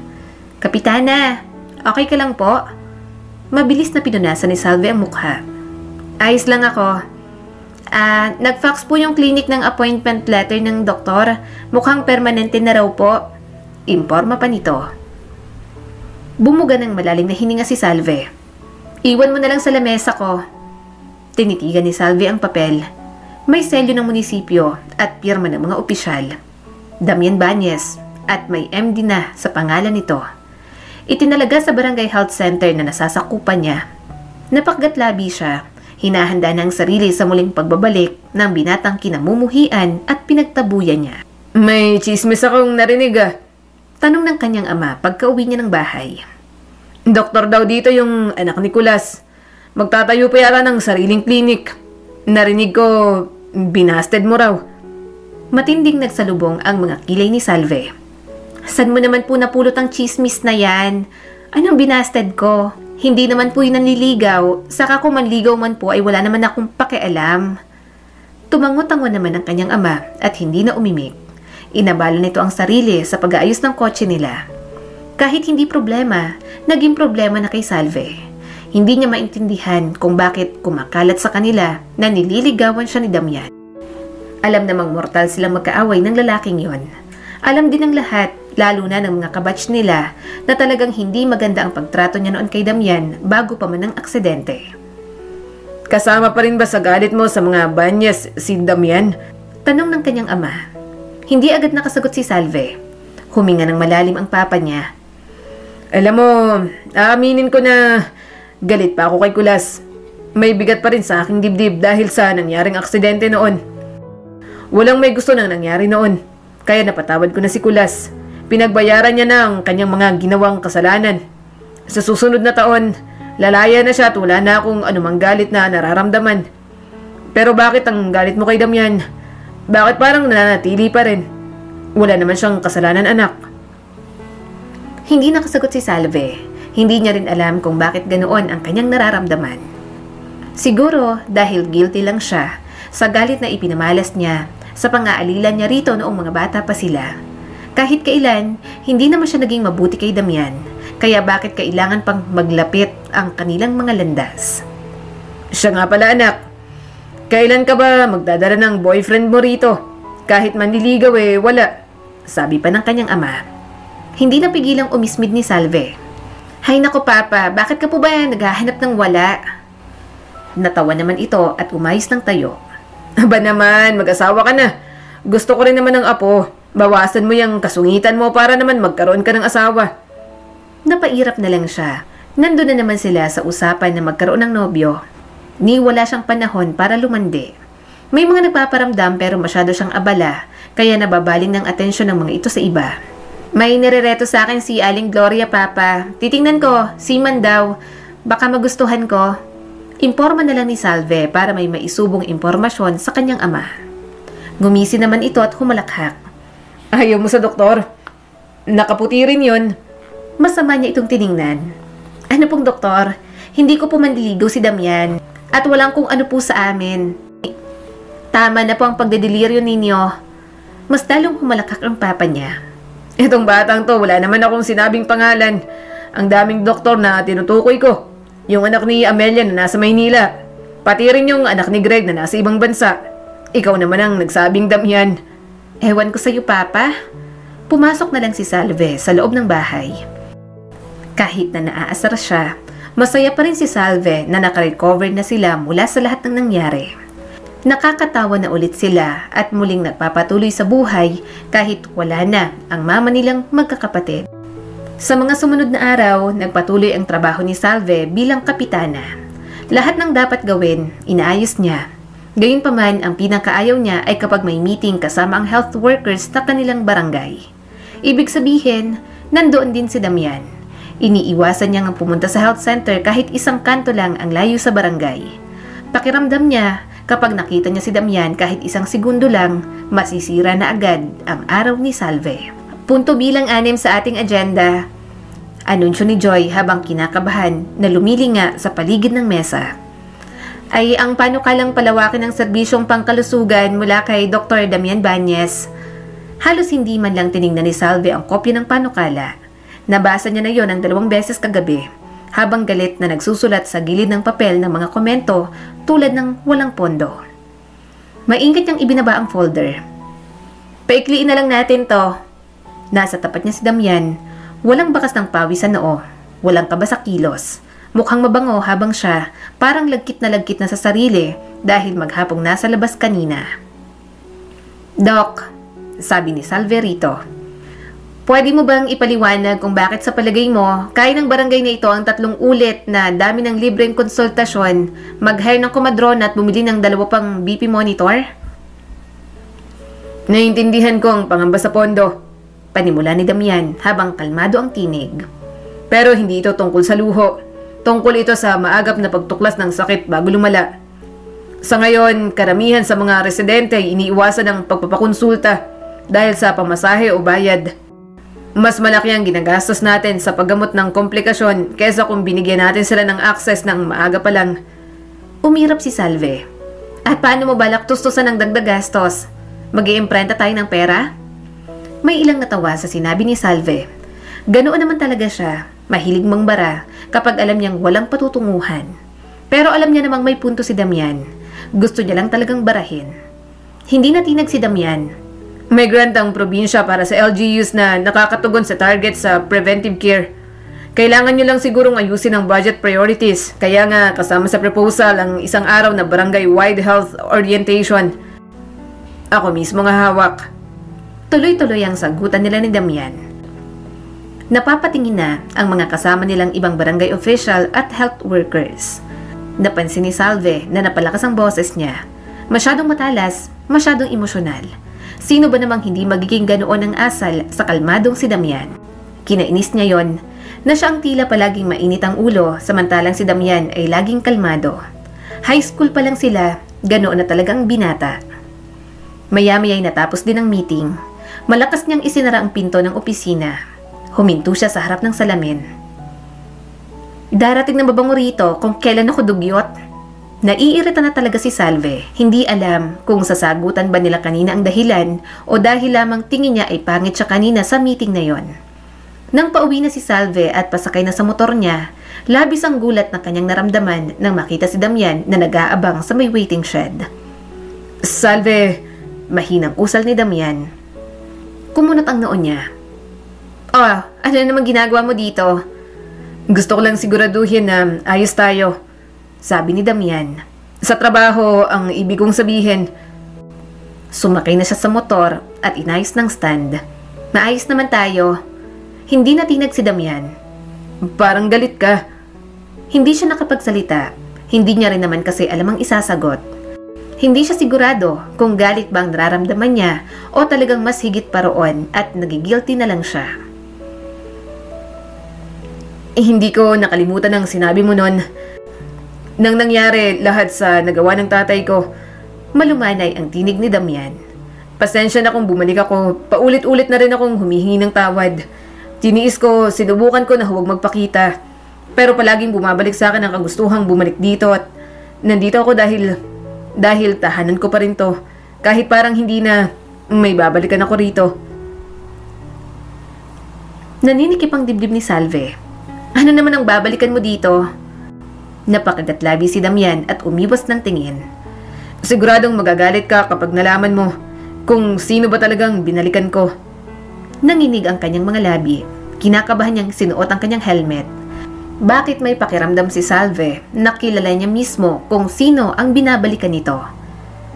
Speaker 1: Kapitana, okay ka lang po? Mabilis na pinunasan ni Salve ang mukha. Ayos lang ako. Nag-fax po yung clinic ng appointment letter ng doktor. Mukhang permanente na raw po. Imporma pa nito. Bumuga ng malalim na hininga si Salve. Iwan mo na lang sa lamesa ko. Tinitigan ni Salve ang papel. May selyo ng munisipyo at pirma ng mga opisyal. Damian Bañez at may MD na sa pangalan nito. Itinalaga sa Barangay Health Center na nasasakupan niya. Napakgatlabi siya. Hinahanda na ang sarili sa muling pagbabalik ng binatang kinamumuhian at pinagtabuyan niya.
Speaker 2: May chismis akong narinig
Speaker 1: Tanong ng kanyang ama pagka-uwi niya ng bahay.
Speaker 2: Doktor daw dito yung anak ni Kulas. Magtatayo pa yata ng sariling klinik. Narinig ko, binasted mo raw.
Speaker 1: Matinding nagsalubong ang mga kilay ni Salve. San mo naman po napulot ang chismis na yan? Anong binasted ko? Hindi naman po yun nanliligaw. Saka kung manligaw man po ay wala naman akong pakialam. Tumangot-tango naman ang kanyang ama at hindi na umimik. Inabala nito ang sarili sa pag-aayos ng kotse nila. Kahit hindi problema, naging problema na kay Salve. Hindi niya maintindihan kung bakit kumakalat sa kanila na nililigawan siya ni Damian. Alam namang mortal silang magkaaway ng lalaking yon. Alam din ng lahat, lalo na ng mga kabatch nila, na talagang hindi maganda ang pagtrato niya noon kay Damian bago pa man ang aksidente.
Speaker 2: Kasama pa rin ba sa galit mo sa mga Bañez si Damian?
Speaker 1: Tanong ng kanyang ama. Hindi agad nakasagot si Salve. Huminga ng malalim ang papa niya.
Speaker 2: Alam mo, aaminin ko na galit pa ako kay Kulas. May bigat pa rin sa aking dibdib dahil sa nangyaring aksidente noon. Walang may gusto nang nangyari noon. Kaya napatawad ko na si Kulas. Pinagbayaran niya na ang kanyang mga ginawang kasalanan. Sa susunod na taon, lalaya na siya at wala na akong anumang galit na nararamdaman. Pero bakit ang galit mo kay Damian? Bakit parang nananatili pa rin? Wala naman siyang kasalanan, anak.
Speaker 1: Hindi nakasagot si Salve. Hindi niya rin alam kung bakit ganoon ang kanyang nararamdaman. Siguro dahil guilty lang siya sa galit na ipinamalas niya sa pang-aalilan niya rito noong mga bata pa sila. Kahit kailan, hindi naman siya naging mabuti kay Damian. Kaya bakit kailangan pang maglapit ang kanilang mga landas?
Speaker 2: Siya nga pala, anak. Kailan ka ba magdadala ng boyfriend mo rito? Kahit manliligaw wala.
Speaker 1: Sabi pa ng kanyang ama. Hindi napigilang umismid ni Salve. Hay nako papa, bakit ka po ba naghahanap ng wala? Natawa naman ito at umayos ng tayo.
Speaker 2: Aba naman, mag-asawa ka na. Gusto ko rin naman ng apo. Bawasan mo yung kasungitan mo para naman magkaroon ka ng asawa.
Speaker 1: Napairap na lang siya. Nandun na naman sila sa usapan na magkaroon ng nobyo. Ni wala siyang panahon para lumandi. May mga nagpaparamdam pero masyado siyang abala, kaya nababaling ng atensyon ng mga ito sa iba. May nirereto sa akin si Aling Gloria, Papa. Titingnan ko, seaman daw. Baka magustuhan ko. Imporma na lang ni Salve para may maisubong impormasyon sa kanyang ama. Ngumisi naman ito at humalakhak.
Speaker 2: Ayaw mo sa doktor? Nakaputi rin yun.
Speaker 1: Masama niya itong tiningnan. Ano pong doktor? Hindi ko po manliligaw si Damian. At walang kung ano po sa amin. Tama na po ang pagdedeliryo ninyo. Mas lalong humalakhak ang papa niya.
Speaker 2: Itong batang to, wala naman akong sinabing pangalan. Ang daming doktor na tinutukoy ko. Yung anak ni Amelia na nasa Maynila. Pati rin yung anak ni Greg na nasa ibang bansa. Ikaw naman ang nagsabing Damian.
Speaker 1: Ewan ko sa'yo, Papa. Pumasok na lang si Salve sa loob ng bahay. Kahit na naaasar siya, masaya pa rin si Salve na nakarecover na sila mula sa lahat ng nangyari. Nakakatawa na ulit sila at muling nagpapatuloy sa buhay kahit wala na ang mama nilang magkakapatid. Sa mga sumunod na araw, nagpatuloy ang trabaho ni Salve bilang kapitana. Lahat ng dapat gawin, inaayos niya. Gayunpaman, ang pinakaayaw niya ay kapag may meeting kasama ang health workers na kanilang barangay. Ibig sabihin, nandoon din si Damian. Iniiwasan niya ang pumunta sa health center kahit isang kanto lang ang layo sa barangay. Pakiramdam niya, kapag nakita niya si Damian kahit isang segundo lang, masisira na agad ang araw ni Salve. Punto bilang 6 sa ating agenda. Anunsyo ni Joy habang kinakabahan na lumilinga sa paligid ng mesa. Ay ang panukalang palawakin ng serbisyong pangkalusugan mula kay Dr. Damian Bañez. Halos hindi man lang tiningnan ni Salve ang kopya ng panukala. Nabasa niya na yon ng 2 beses kagabi, habang galit na nagsusulat sa gilid ng papel ng mga komento tulad ng walang pondo. Maingat niyang ibinaba ang folder. Paikliin na lang natin to. Nasa tapat niya si Damian, walang bakas ng pawis sa noo, walang kaba sa kilos. Mukhang mabango habang siya parang lagkit na sa sarili dahil maghapong nasa labas kanina. Doc, sabi ni Salve rito, pwede mo bang ipaliwanag kung bakit sa palagay mo kaya ng barangay na ito ang 3 ulit na dami ng libreng konsultasyon, mag-hire ng komadron at bumili ng 2 pang BP monitor? Naiintindihan ko ang pangamba sa pondo, panimula ni Damian habang kalmado ang tinig. Pero hindi ito tungkol sa luho. Tungkol ito sa maagap na pagtuklas ng sakit bago lumala. Sa ngayon, karamihan sa mga residente ay iniiwasan ang pagpapakonsulta dahil sa pamasahe o bayad. Mas malaki ang ginagastos natin sa paggamot ng komplikasyon kaysa kung binigyan natin sila ng access ng maaga pa lang. Umirap si Salve. At paano mo balak tustusan ng dagdag gastos? Mag-iimprenta tayo ng pera? May ilang natawa sa sinabi ni Salve. Ganoon naman talaga siya. Mahilig mangbara kapag alam niyang walang patutunguhan. Pero alam niya namang may punto si Damian. Gusto niya lang talagang barahin. Hindi natinag si Damian. May grant ang probinsya para sa LGUs na nakakatugon sa target sa preventive care. Kailangan niyo lang sigurong ayusin ang budget priorities. Kaya nga kasama sa proposal ang isang araw na barangay-wide health orientation. Ako mismo nga hawak. Tuloy-tuloy ang sagutan nila ni Damian. Napapatingin na ang mga kasama nilang ibang barangay official at health workers. Napansin ni Salve na napalakas ang boses niya. Masyadong matalas, masyadong emosyonal. Sino ba namang hindi magiging ganoon ang asal sa kalmadong si Damian? Kinainis niya yon na siya ang tila palaging mainit ang ulo samantalang si Damian ay laging kalmado. High school pa lang sila, ganoon na talagang binata. Maya-maya ay natapos din ang meeting. Malakas niyang isinara ang pinto ng opisina. Huminto siya sa harap ng salamin. Darating na mabango rito kung kailan ako dugyot. Naiirita na talaga si Salve. Hindi alam kung sasagutan ba nila kanina ang dahilan o dahil lamang tingin niya ay pangit siya kanina sa meeting na yon. Nang pauwi na si Salve at pasakay na sa motor niya, labis ang gulat na kanyang naramdaman nang makita si Damian na nag-aabang sa may waiting shed. Salve, mahinang usal ni Damian. Kumunot ang noo niya. Oh, ano naman ginagawa mo dito? Gusto ko lang siguraduhin na ayos tayo, sabi ni Damian. Sa trabaho, ang ibig kong sabihin. Sumakay na siya sa motor at inayos ng stand. Maayos naman tayo. Hindi natinag si Damian. Parang galit ka. Hindi siya nakapagsalita. Hindi niya rin naman kasi alam ang isasagot. Hindi siya sigurado kung galit ba ang nararamdaman niya o talagang mas higit pa roon at nagigilty na lang siya. Hindi ko nakalimutan ang sinabi mo nun. Nang nangyari lahat sa nagawa ng tatay ko, malumanay ang tinig ni Damian. Pasensya na kung bumalik ako, paulit-ulit na rin akong humihingi ng tawad. Tiniis ko, sinubukan ko na huwag magpakita. Pero palaging bumabalik sa akin ang kagustuhang bumalik dito at nandito ako dahil tahanan ko pa rin to. Kahit parang hindi na may babalikan ako rito. Naninikip ang dibdib ni Salve. Ano naman ang babalikan mo dito? Napakagatlabi si Damian at umiwas ng tingin. Siguradong magagalit ka kapag nalaman mo kung sino ba talagang binalikan ko. Nanginig ang kanyang mga labi. Kinakabahan niyang sinuot ang kanyang helmet. Bakit may pakiramdam si Salve na kilala niya mismo kung sino ang binabalikan nito?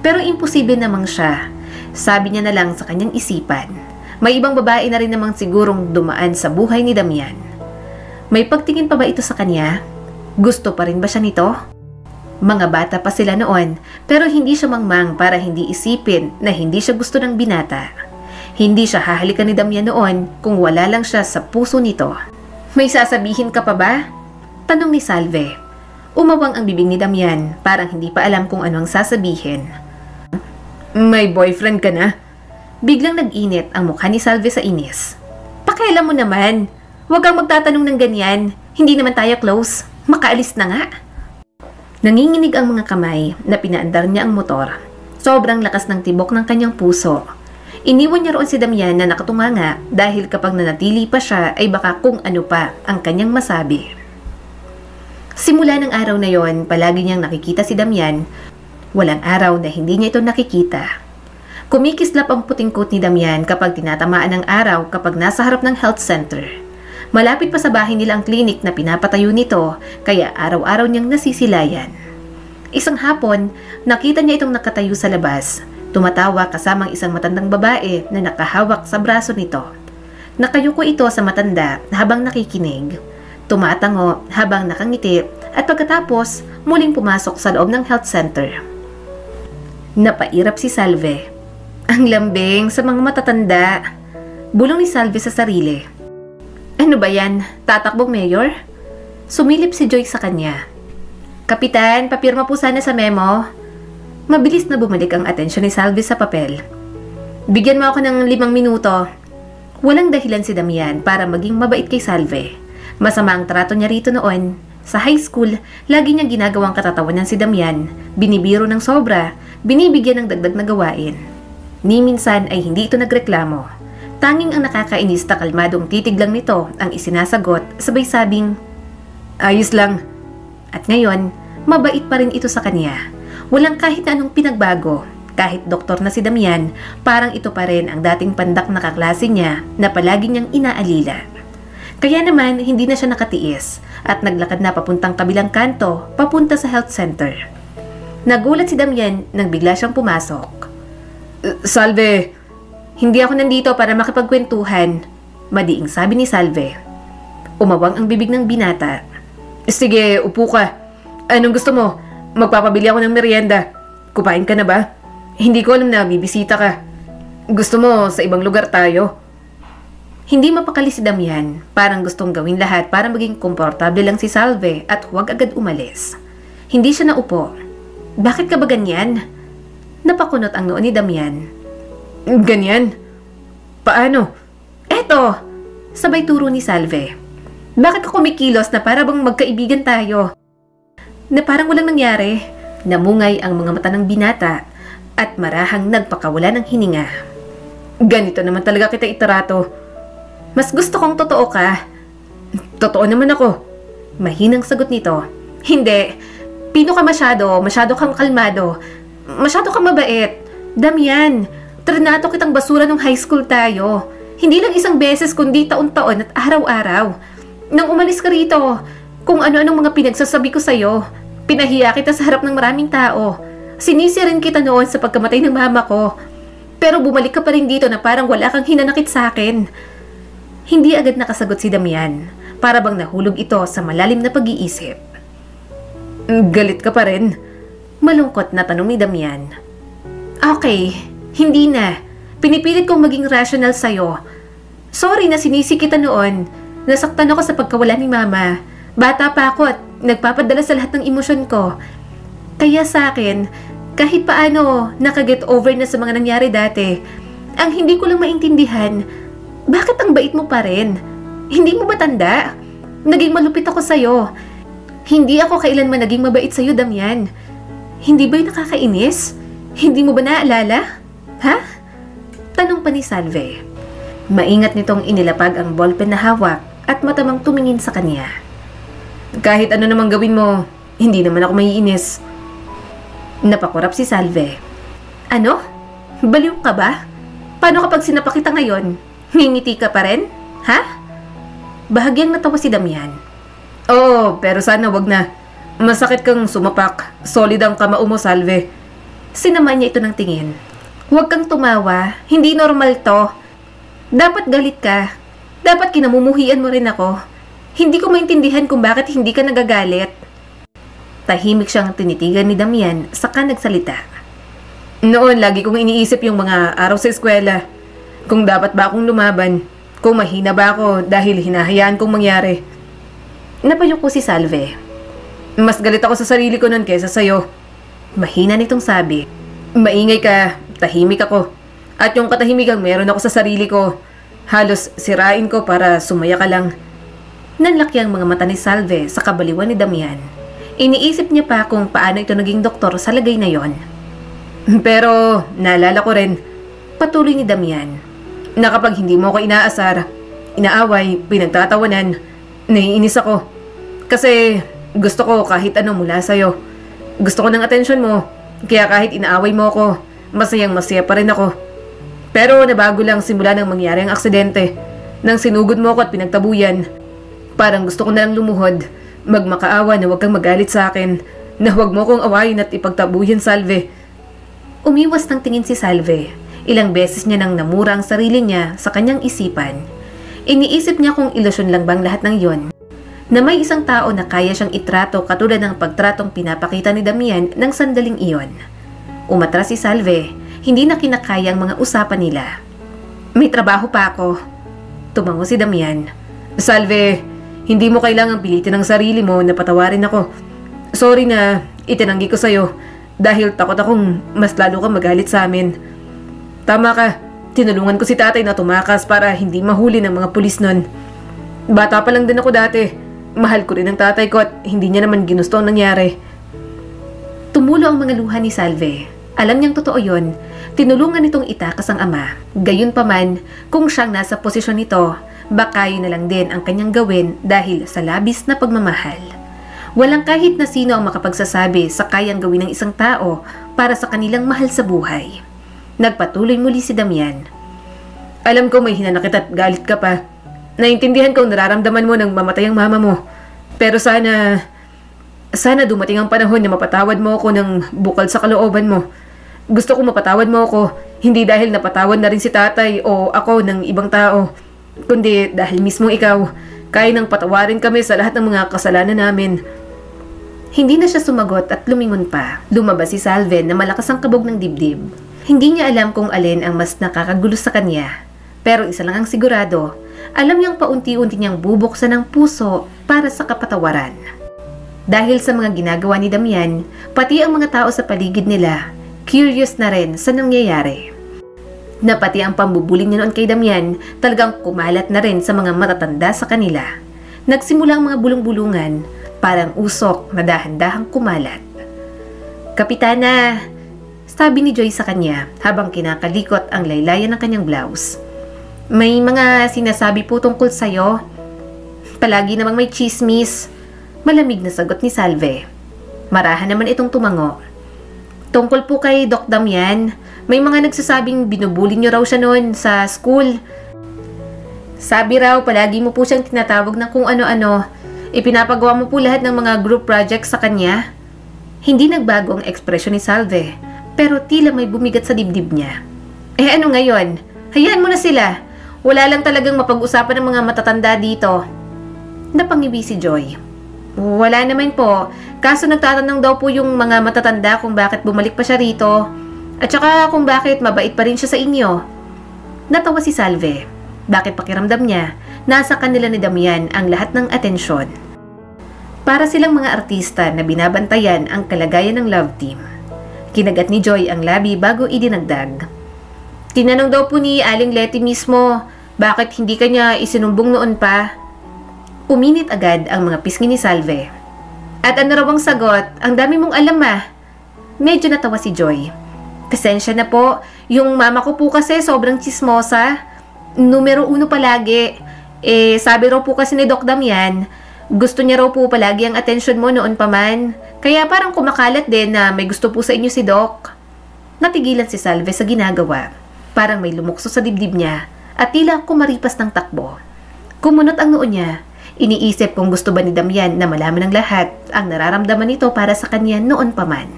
Speaker 1: Pero imposible namang siya. Sabi niya na lang sa kanyang isipan. May ibang babae na rin namang sigurong dumaan sa buhay ni Damian. May pagtingin pa ba ito sa kanya? Gusto pa rin ba siya nito? Mga bata pa sila noon, pero hindi siya mangmang para hindi isipin na hindi siya gusto ng binata. Hindi siya hahalikan ni Damian noon kung wala lang siya sa puso nito. May sasabihin ka pa ba? Tanong ni Salve. Umawang ang bibig ni Damian, parang hindi pa alam kung ano ang sasabihin. May boyfriend ka na? Biglang nag-init ang mukha ni Salve sa inis. Pakialam mo naman. Huwag kang magtatanong ng ganyan. Hindi naman tayo close. Makaalis na nga. Nanginginig ang mga kamay na pinaandar niya ang motor. Sobrang lakas ng tibok ng kanyang puso. Iniwan niya roon si Damian na nakatunganga dahil kapag nanatili pa siya ay baka kung ano pa ang kanyang masabi. Simula ng araw na yon, palagi niyang nakikita si Damian. Walang araw na hindi niya ito nakikita. Kumikislap ang puting coat ni Damian kapag tinatamaan ng araw kapag nasa harap ng health center. Malapit pa sa bahay nila ang klinik na pinapatayo nito, kaya araw-araw niyang nasisilayan. Isang hapon, nakita niya itong nakatayo sa labas. Tumatawa kasamang isang matandang babae na nakahawak sa braso nito. Nakayuko ito sa matanda habang nakikinig. Tumatango habang nakangiti at pagkatapos muling pumasok sa loob ng health center. Napairap si Salve. Ang lambing sa mga matatanda. Bulong ni Salve sa sarili. Ano ba yan? Tatakbong mayor? Sumilip si Joy sa kanya. Kapitan, papirma po sana sa memo. Mabilis na bumalik ang atensyon ni Salve sa papel. Bigyan mo ako ng 5 minuto. Walang dahilan si Damian para maging mabait kay Salve. Masama ang trato niya rito noon. Sa high school, lagi niyang ginagawang katatawanan si Damian. Binibiro ng sobra, binibigyan ng dagdag na gawain. Ni minsan ay hindi ito nagreklamo. Tanging ang nakakainis na kalmadong titig lang nito ang isinasagot, sabay sabing, ayos lang. At ngayon, mabait pa rin ito sa kanya. Walang kahit na anong pinagbago. Kahit doktor na si Damian, parang ito pa rin ang dating pandak na kaklase niya na palagi niyang inaalila. Kaya naman, hindi na siya nakatiis at naglakad na papuntang kabilang kanto, papunta sa health center. Nagulat si Damian nang bigla siyang pumasok. Salve! Hindi ako nandito para makipagkwentuhan, madiing sabi ni Salve. Umawang ang bibig ng binata. Sige, upo ka. Anong gusto mo? Magpapabili ako ng merienda. Kumain ka na ba? Hindi ko alam na bibisita ka. Gusto mo sa ibang lugar tayo? Hindi mapakali si Damian. Parang gustong gawin lahat para maging komportable lang si Salve at huwag agad umalis. Hindi siya naupo. Bakit ka ba ganyan? Napakunot ang noo ni Damian. Ganyan? Paano? Eto! Sabay turo ni Salve. Bakit ka kumikilos na para bang magkaibigan tayo? Na parang walang nangyari. Namungay ang mga mata ng binata at marahang nagpakawala ng hininga. Ganito naman talaga kita itrato. Mas gusto kong totoo ka. Totoo naman ako. Mahinang sagot nito. Hindi. Pino ka masyado kang kalmado. Masyado kang mabait. Damian, trinato kitang basura nung high school tayo. Hindi lang isang beses kundi taon-taon at araw-araw. Nang umalis ka rito, kung ano-anong mga pinagsasabi ko sa'yo, pinahiya kita sa harap ng maraming tao. Sinisi rin kita noon sa pagkamatay ng mama ko. Pero bumalik ka pa rin dito na parang wala kang hinanakit sa akin. Hindi agad nakasagot si Damian. Para bang nahulog ito sa malalim na pag-iisip. Galit ka pa rin? Malungkot na tanong ni Damian. Okay, hindi na. Pinipilit kong maging rational sa'yo. Sorry na sinisi kita noon. Nasaktan ako sa pagkawala ni mama. Bata pa ako at nagpapadala sa lahat ng emosyon ko. Kaya sa akin, kahit paano nakaget over na sa mga nangyari dati, ang hindi ko lang maintindihan, bakit ang bait mo pa rin? Hindi mo ba tanda? Naging malupit ako sa'yo. Hindi ako kailanman naging mabait sa'yo, Damian. Hindi ba yung nakakainis? Hindi mo ba naaalala? Ha? Tanong pa ni Salve. Maingat nitong inilapag ang ballpen na hawak at matamang tumingin sa kanya. Kahit ano namang gawin mo, hindi naman ako maiinis. Napakurap si Salve. Ano? Baliw ka ba? Paano kapag sinapa kita ngayon? Ngingiti ka pa rin? Ha? Bahagyang natawa si Damian. Oo, pero sana wag na. Masakit kang sumapak. Solid ang kamao mo, Salve. Sinaman niya ito ng tingin. Huwag kang tumawa. Hindi normal to. Dapat galit ka. Dapat kinamumuhian mo rin ako. Hindi ko maintindihan kung bakit hindi ka nagagalit. Tahimik siyang tinitigan ni Damian saka nagsalita.
Speaker 2: Noon, lagi kong iniisip yung mga araw sa eskwela. Kung dapat ba akong lumaban. Kung mahina ba ako dahil hinahayaan kong mangyari.
Speaker 1: Napayuko si Salve.
Speaker 2: Mas galit ako sa sarili ko nun kesa sa'yo.
Speaker 1: Mahina nitong sabi.
Speaker 2: Maingay ka, tahimik ako. At yung katahimigang meron ako sa sarili ko, halos sirain ko para sumaya ka lang.
Speaker 1: Nanlaki ang mga mata ni Salve sa kabaliwan ni Damian. Iniisip niya pa kung paano ito naging doktor sa lagay na yon.
Speaker 2: Pero naalala ko rin,
Speaker 1: patuloy ni Damian,
Speaker 2: na kapag hindi mo ako inaasar, inaaway, pinagtatawanan, naiinis ako. Kasi gusto ko kahit ano mula sa'yo. Gusto ko ng atensyon mo, kaya kahit inaaway mo ako, masayang masaya pa rin ako. Pero nabago lang simula nang mangyari ang aksidente. Nang sinugod mo ako at pinagtabuyan, parang gusto ko na lang lumuhod, magmakaawa na huwag kang magalit sa akin, na huwag mo kong awayin at ipagtabuyan, Salve.
Speaker 1: Umiwas ng tingin si Salve. Ilang beses niya nang namura ang sarili niya sa kanyang isipan. Iniisip niya kung ilusyon lang bang lahat ng yon, na may isang tao na kaya siyang itrato katulad ng pagtratong pinapakita ni Damian ng sandaling iyon. Umatras si Salve, hindi na kinakaya ang mga usapan nila. May trabaho pa ako. Tumango si Damian.
Speaker 2: Salve, hindi mo kailangang pilitin ang sarili mo na patawarin ako. Sorry na itinanggi ko sa'yo dahil takot akong mas lalo kang magalit sa amin. Tama ka, tinulungan ko si tatay na tumakas para hindi mahuli ng mga pulis nun. Bata pa lang din ako dati. Mahal ko rin ang tatay ko at hindi niya naman ginusto ang nangyari.
Speaker 1: Tumulo ang mga luha ni Salve. Alam niyang totoo yon. Tinulungan nitong itakas ang ama. Gayunpaman, kung siyang nasa posisyon nito, baka yun na lang din ang kanyang gawin dahil sa labis na pagmamahal. Walang kahit na sino ang makapagsasabi sa kayang gawin ng isang tao para sa kanilang mahal sa buhay. Nagpatuloy muli si Damian.
Speaker 2: Alam ko may hinanakit at galit ka pa. Naintindihan kong nararamdaman mo nang mamatay ang mama mo. Pero sana dumating ang panahon na mapatawad mo ako ng bukal sa kalooban mo. Gusto ko mapatawad mo ako, hindi dahil napatawad na rin si tatay o ako ng ibang tao, kundi dahil mismo ikaw, kaya nang patawarin kami sa lahat ng mga kasalanan namin.
Speaker 1: Hindi na siya sumagot at lumingon pa. Lumabas si Salve na malakas ang kabog ng dibdib. Hindi niya alam kung alin ang mas nakakagulo sa kanya. Pero isa lang ang sigurado, alam niyang paunti-unti niyang bubuksan ang puso para sa kapatawaran. Dahil sa mga ginagawa ni Damian, pati ang mga tao sa paligid nila, curious na rin sa nangyayari. Na pati ang pambubuli niya noon kay Damian, talagang kumalat na rin sa mga matatanda sa kanila. Nagsimula ang mga bulong-bulungan, parang usok na dahan-dahang kumalat. "Kapitana," sabi ni Joy sa kanya habang kinakalikot ang laylayan ng kanyang blouse. "May mga sinasabi po tungkol sa'yo. Palagi namang may chismis." Malamig na sagot ni Salve. Marahan naman itong tumango. "Tungkol po kay Doc Damian, may mga nagsasabing binubuli niyo raw siya noon sa school. Sabi raw palagi mo po siyang tinatawag ng kung ano-ano. Ipinapagawa mo po lahat ng mga group projects sa kanya." Hindi nagbago ang ekspresyon ni Salve, pero tila may bumigat sa dibdib niya. "Eh ano ngayon? Hayaan mo na sila. Wala lang talagang mapag-usapan ng mga matatanda dito." Napangiwi si Joy. "Wala naman po. Kaso nagtatanong daw po yung mga matatanda kung bakit bumalik pa siya rito. At saka kung bakit mabait pa rin siya sa inyo." Natawa si Salve. Bakit pakiramdam niya, nasa kanila ni Damian ang lahat ng atensyon. Para silang mga artista na binabantayan ang kalagayan ng love team. Kinagat ni Joy ang labi bago idinagdag. "Tinanong daw po ni Aling Letty mismo, bakit hindi kanya isinumbong noon pa?" Uminit agad ang mga pisngi ni Salve. "At ano raw ang sagot? Ang dami mong alam ah." Medyo natawa si Joy. "Pasensya na po, yung mama ko po kasi sobrang chismosa. Numero 1 palagi. Sabi raw po kasi ni Doc Damian, gusto niya raw po palagi ang atensyon mo noon pa man. Kaya parang kumakalat din na may gusto po sa inyo si Doc." Natigilan si Salve sa ginagawa. Parang may lumukso sa dibdib niya at tila kumaripas ng takbo. Kumunot ang noo niya. Iniisip kung gusto ba ni Damian na malaman ng lahat ang nararamdaman nito para sa kanya noon pa man.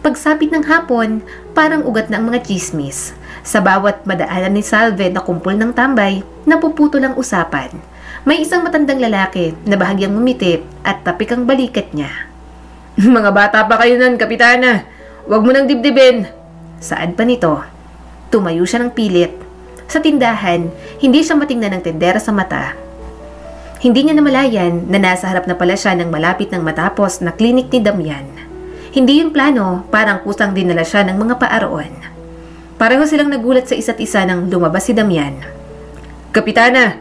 Speaker 1: Pagsapit ng hapon, parang ugat na ang mga chismis. Sa bawat madaanan ni Salve na kumpul ng tambay, napuputol ang usapan. May isang matandang lalaki na bahagyang ngumiti at tapik ang balikat niya.
Speaker 2: Mga bata pa kayo nun, Kapitana. Huwag mo nang dibdibin.
Speaker 1: Saad pa nito. Tumayo siya ng pilit. Sa tindahan, hindi siya matingnan ng tendera sa mata. Hindi niya namalayan na nasa harap na pala siya ng malapit ng matapos na klinik ni Damian. Hindi yung plano, parang kusang dinala siya ng mga paaroon. Pareho silang nagulat sa isa't isa nang lumabas si Damian.
Speaker 2: Kapitana,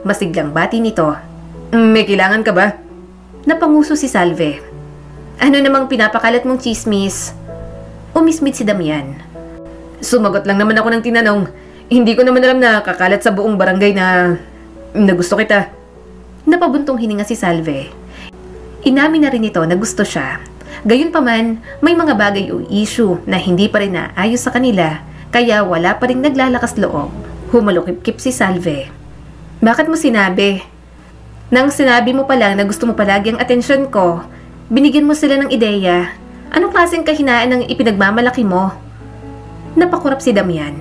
Speaker 1: masiglang bati nito.
Speaker 2: May kailangan ka ba?
Speaker 1: Napanguso si Salve. Ano namang pinapakalat mong chismis? Umismid si Damian.
Speaker 2: Sumagot lang naman ako ng tinanong. Hindi ko naman alam na kakalat sa buong barangay na gusto kita.
Speaker 1: Napabuntong hininga si Salve. Inamin na rin ito na gusto siya. Gayunpaman, may mga bagay o issue na hindi pa rin naayos sa kanila, kaya wala pa rin naglalakas loob. Humalukip-kip si Salve. Bakit mo sinabi? Nang sinabi mo pa lang na gusto mo palagi ang atensyon ko, binigyan mo sila ng ideya. Anong klaseng kahinaan ang ipinagmamalaki mo? Napakurap si Damian.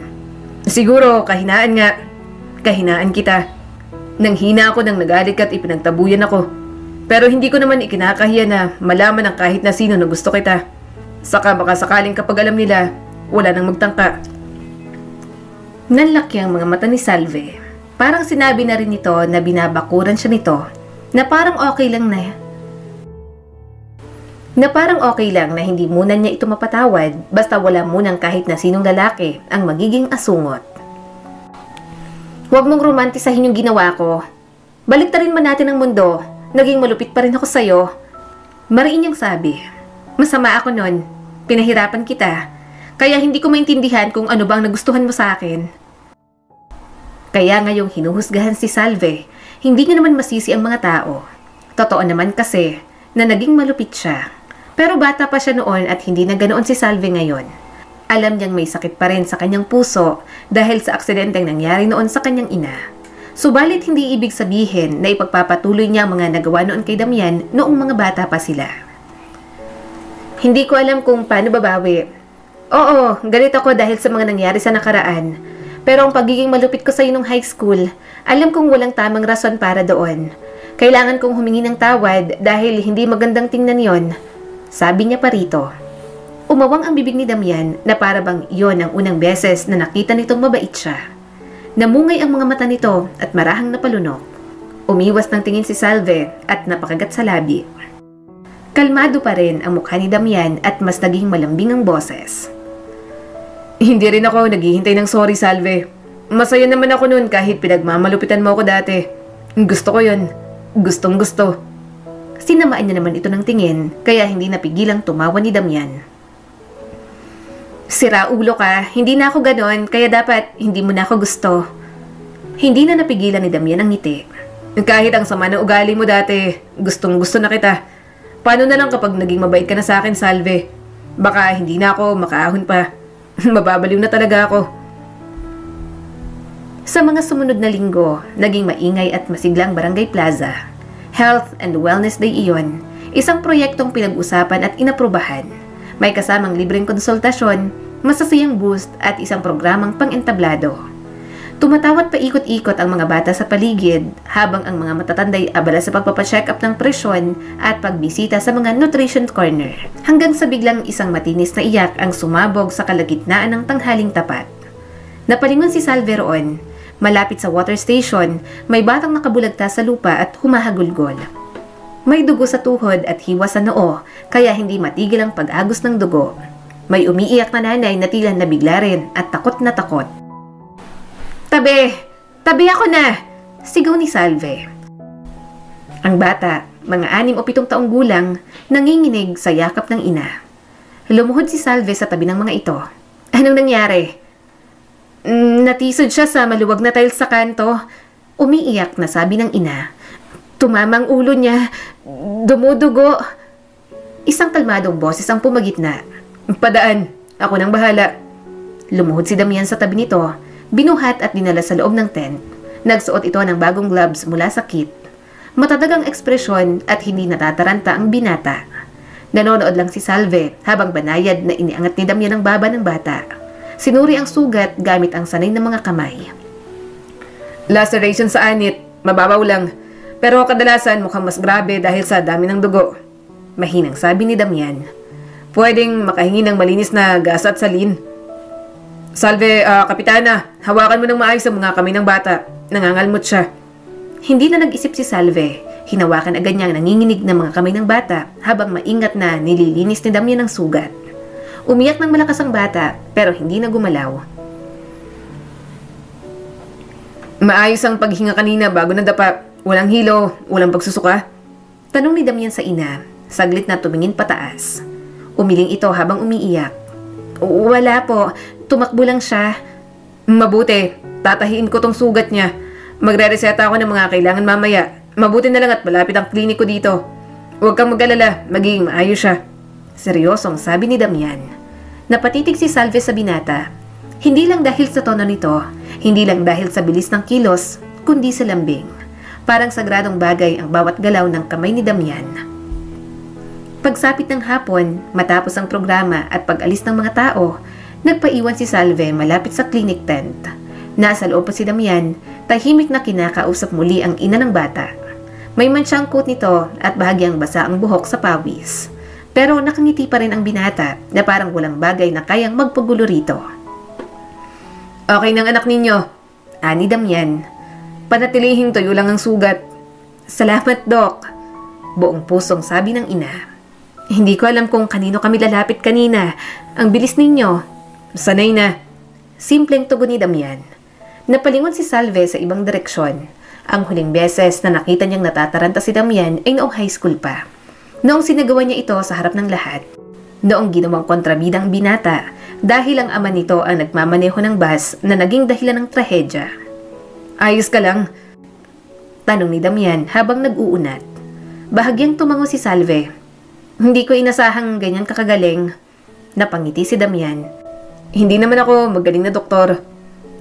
Speaker 2: Siguro, kahinaan nga. Kahinaan kita. Nang hina ako nang nagalit ka at ipinagtabuyan ako. Pero hindi ko naman ikinakahiya na malaman ng kahit na sino na gusto kita. Saka baka sakaling kapag alam nila, wala nang magtangka.
Speaker 1: Nanlaki ang mga mata ni Salve. Parang sinabi na rin nito na binabakuran siya nito. Na parang okay lang na hindi muna niya ito mapatawad basta wala munang kahit na sinong lalaki ang magiging asungot. Huwag mong romantisahin yung ginawa ko. Baliktarin man natin ang mundo. Naging malupit pa rin ako sa'yo. Mariin niyang sabi. Masama ako nun. Pinahirapan kita. Kaya hindi ko maintindihan kung ano bang nagustuhan mo sa akin. Kaya ngayong hinuhusgahan si Salve, hindi niya naman masisi ang mga tao. Totoo naman kasi na naging malupit siya. Pero bata pa siya noon at hindi na ganoon si Salve ngayon. Alam niyang may sakit pa rin sa kanyang puso dahil sa aksidenteng nangyari noon sa kanyang ina. Subalit hindi ibig sabihin na ipagpapatuloy niya ang mga nagawa noon kay Damian noong mga bata pa sila. Hindi ko alam kung paano babawi. Oo, galit ako dahil sa mga nangyari sa nakaraan. Pero ang pagiging malupit ko sa iyo nung high school, alam kong walang tamang rason para doon. Kailangan kong humingi ng tawad dahil hindi magandang tingnan yon. Sabi niya pa rito. Umawang ang bibig ni Damian na para bang yon ang unang beses na nakita nitong mabait siya. Namungay ang mga mata nito at marahang napalunok. Umiwas ng tingin si Salve at napakagat sa labi. Kalmado pa rin ang mukha ni Damian at mas naging malambing ang boses.
Speaker 2: Hindi rin ako naghihintay ng sorry, Salve. Masaya naman ako noon kahit pinagmamalupitan mo ako dati. Gusto ko yun. Gustong gusto.
Speaker 1: Sinamaan niya naman ito ng tingin kaya hindi napigilang tumawa ni Damian. Sira ulo ka, hindi na ako ganon, kaya dapat hindi mo na ako gusto. Hindi na napigilan ni Damian ang ngiti.
Speaker 2: Kahit ang sama ng ugali mo dati, gustong gusto na kita. Paano na lang kapag naging mabait ka na sa akin, Salve? Baka hindi na ako makaahon pa. Mababaliw na talaga ako.
Speaker 1: Sa mga sumunod na linggo, naging maingay at masiglang Barangay Plaza. Health and Wellness Day iyon, isang proyektong pinag-usapan at inaprubahan. May kasamang libreng konsultasyon, masasayang boost at isang programang pang-entablado. Tumatawat paikot-ikot ang mga bata sa paligid habang ang mga matatanday abala sa pagpapacheck up ng presyon at pagbisita sa mga nutrition corner. Hanggang sa biglang isang matinis na iyak ang sumabog sa kalagitnaan ng tanghaling tapat. Napalingon si Salve roon. Malapit sa water station, may batang nakabulagta sa lupa at humahagulgol. May dugo sa tuhod at hiwa sa noo, kaya hindi matigil ang pag-agos ng dugo. May umiiyak na nanay na tila nabigla rin at takot na takot. Tabi! Tabi ako na! Sigaw ni Salve. Ang bata, mga 6 o 7 taong gulang, nanginginig sa yakap ng ina. Lumuhod si Salve sa tabi ng mga ito. Anong nangyari? Natisod siya sa maluwag na tiles sa kanto. Umiiyak na sabi ng ina. Tumamang ulo niya. Dumudugo. Isang kalmadong boses ang pumagitna.
Speaker 2: Padaan. Ako nang bahala.
Speaker 1: Lumuhod si Damian sa tabi nito. Binuhat at dinala sa loob ng tent. Nagsuot ito ng bagong gloves mula sa kit. Matatagang ekspresyon at hindi natataranta ang binata. Nanonood lang si Salve habang banayad na iniangat ni Damian ang baba ng bata. Sinuri ang sugat gamit ang sanay na mga kamay.
Speaker 2: Laceration sa anit, mababaw lang. Pero kadalasan mukhang mas grabe dahil sa dami ng dugo.
Speaker 1: Mahinang sabi ni Damian.
Speaker 2: Pwedeng makahingi ng malinis na gas at salin. Salve, Kapitana. Hawakan mo ng maayos ang mga kamay ng bata. Nangangalmot siya.
Speaker 1: Hindi na nag-isip si Salve. Hinawakan agad niya ang nanginginig ng mga kamay ng bata habang maingat na nililinis ni Damian ang sugat. Umiyak ng malakas ang bata pero hindi na gumalaw.
Speaker 2: Maayos ang paghinga kanina bago nadapa. Walang hilo, walang pagsusuka.
Speaker 1: Tanong ni Damian sa ina. Saglit na tumingin pataas. Umiling ito habang umiiyak. Wala po. Tumakbo lang siya.
Speaker 2: Mabuti. Tatahiin ko tong sugat niya. Magre-reseta ako ng mga kailangan mamaya. Mabuti na lang at malapit ang kliniko dito. Huwag kang mag-alala. Magiging maayos siya.
Speaker 1: Seryosong sabi ni Damian. Napatitig si Salve sa binata. Hindi lang dahil sa tono nito. Hindi lang dahil sa bilis ng kilos, kundi sa lambing. Parang sagradong bagay ang bawat galaw ng kamay ni Damian. Pagsapit ng hapon, matapos ang programa at pag-alis ng mga tao, nagpaiwan si Salve malapit sa clinic tent. Nasa loob pa si Damian, tahimik na kinakausap muli ang ina ng bata. May mansyang coat nito at bahagyang basa ang buhok sa pawis. Pero nakangiti pa rin ang binata na parang walang bagay na kayang magpagulo rito.
Speaker 2: Okay ng anak ninyo, ani Damian. Panatilihing tuyo lang ang sugat.
Speaker 1: Salamat, Dok. Buong pusong sabi ng ina. Hindi ko alam kung kanino kami lalapit kanina. Ang bilis ninyo.
Speaker 2: Sanay na.
Speaker 1: Simpleng tugon ni Damian. Napalingon si Salve sa ibang direksyon. Ang huling beses na nakita niyang natataranta si Damian ay noong high school pa. Noong sinagawa niya ito sa harap ng lahat. Noong ginawang kontrabidang binata dahil ang ama nito ang nagmamaneho ng bus na naging dahilan ng trahedya.
Speaker 2: Ayos ka lang?
Speaker 1: Tanong ni Damian habang nag-uunat. Bahagyang tumango si Salve. Hindi ko inasahang ganyan kakagaling. Napangiti si Damian.
Speaker 2: Hindi naman ako magaling na doktor.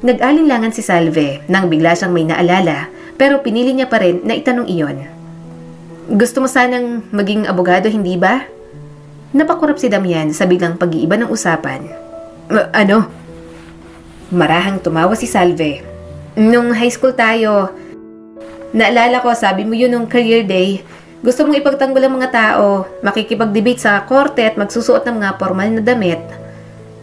Speaker 1: Nag-alinlangan si Salve nang bigla siyang may naalala pero pinili niya pa rin na itanong iyon. Gusto mo sanang maging abogado, hindi ba? Napakurap si Damian sa biglang pag-iiba ng usapan.
Speaker 2: Ano?
Speaker 1: Marahang tumawa si Salve. Nung high school tayo, naalala ko sabi mo yun nung career day, gusto mong ipagtanggol ang mga tao, makikipag-debate sa korte at magsusuot ng mga formal na damit.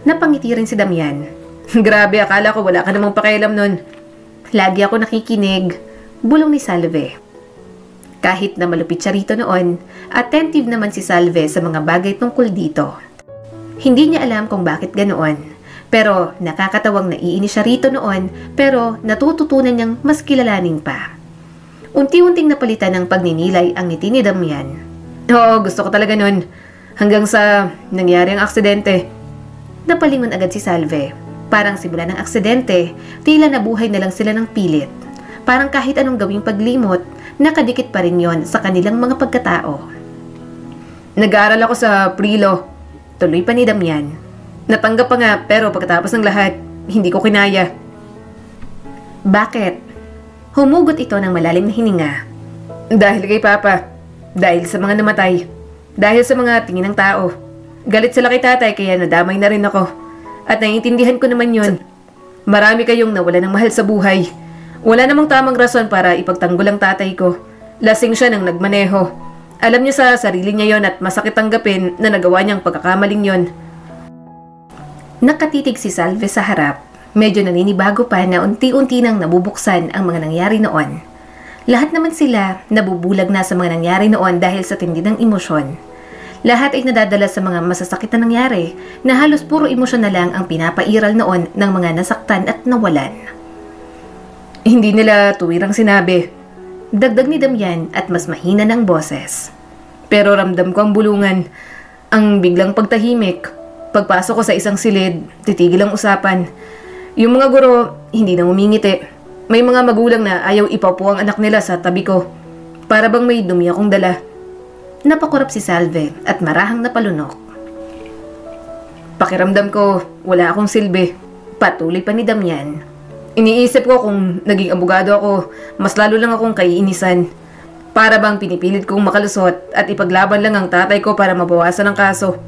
Speaker 1: Napangiti rin si Damian.
Speaker 2: Grabe, akala ko wala ka namang pakialam nun.
Speaker 1: Lagi ako nakikinig, bulong ni Salve. Kahit na malupit siya rito noon, attentive naman si Salve sa mga bagay tungkol dito. Hindi niya alam kung bakit ganoon. Pero nakakatawang naiinis siya rito noon pero natututunan niyang mas kilalanin pa. Unti-unting napalitan ng pagninilay ang ngiti ni Damian.
Speaker 2: Oo, gusto ko talaga nun. Hanggang sa nangyari ang aksidente.
Speaker 1: Napalingon agad si Salve. Parang simula ng aksidente, tila nabuhay na lang sila ng pilit. Parang kahit anong gawing paglimot, nakadikit pa rin yon sa kanilang mga pagkatao.
Speaker 2: Nag-aaral ako sa pre-law. Tuloy pa ni Damian. Natanggap pa nga pero pagkatapos ng lahat, hindi ko kinaya.
Speaker 1: Bakit? Humugot ito ng malalim na hininga.
Speaker 2: Dahil kay Papa. Dahil sa mga namatay. Dahil sa mga tingin ng tao. Galit sila kay tatay kaya nadamay na rin ako. At naiintindihan ko naman yun. Marami kayong nawala ng mahal sa buhay. Wala namang tamang rason para ipagtanggol ang tatay ko. Lasing siya nang nagmaneho. Alam niya sa sarili niya yon at masakit tanggapin na nagawa niyang pagkakamaling yon.
Speaker 1: Nakatitig si Salve sa harap. Medyo naninibago pa na unti-unti nang nabubuksan ang mga nangyari noon. Lahat naman sila nabubulag na sa mga nangyari noon dahil sa tindi ng emosyon. Lahat ay nadadala sa mga masasakit na nangyari na halos puro emosyon na lang ang pinapairal noon ng mga nasaktan at nawalan.
Speaker 2: Hindi nila tuwirang sinabi.
Speaker 1: Dagdag ni Damian at mas mahina ng boses.
Speaker 2: Pero ramdam ko ang bulungan. Ang biglang pagtahimik. Pagpasok ko sa isang silid, titigil ang usapan. Yung mga guro, hindi na umingiti. May mga magulang na ayaw ipapo ang anak nila sa tabi ko. Para bang may dumi akong dala.
Speaker 1: Napakurap si Salve at marahang napalunok.
Speaker 2: Pakiramdam ko, wala akong silbi.
Speaker 1: Patuloy pa ni Damian.
Speaker 2: Iniisip ko kung naging abogado ako, mas lalo lang akong kaiinisan. Para bang pinipilit kong makalusot at ipaglaban lang ang tatay ko para mabawasan ang kaso.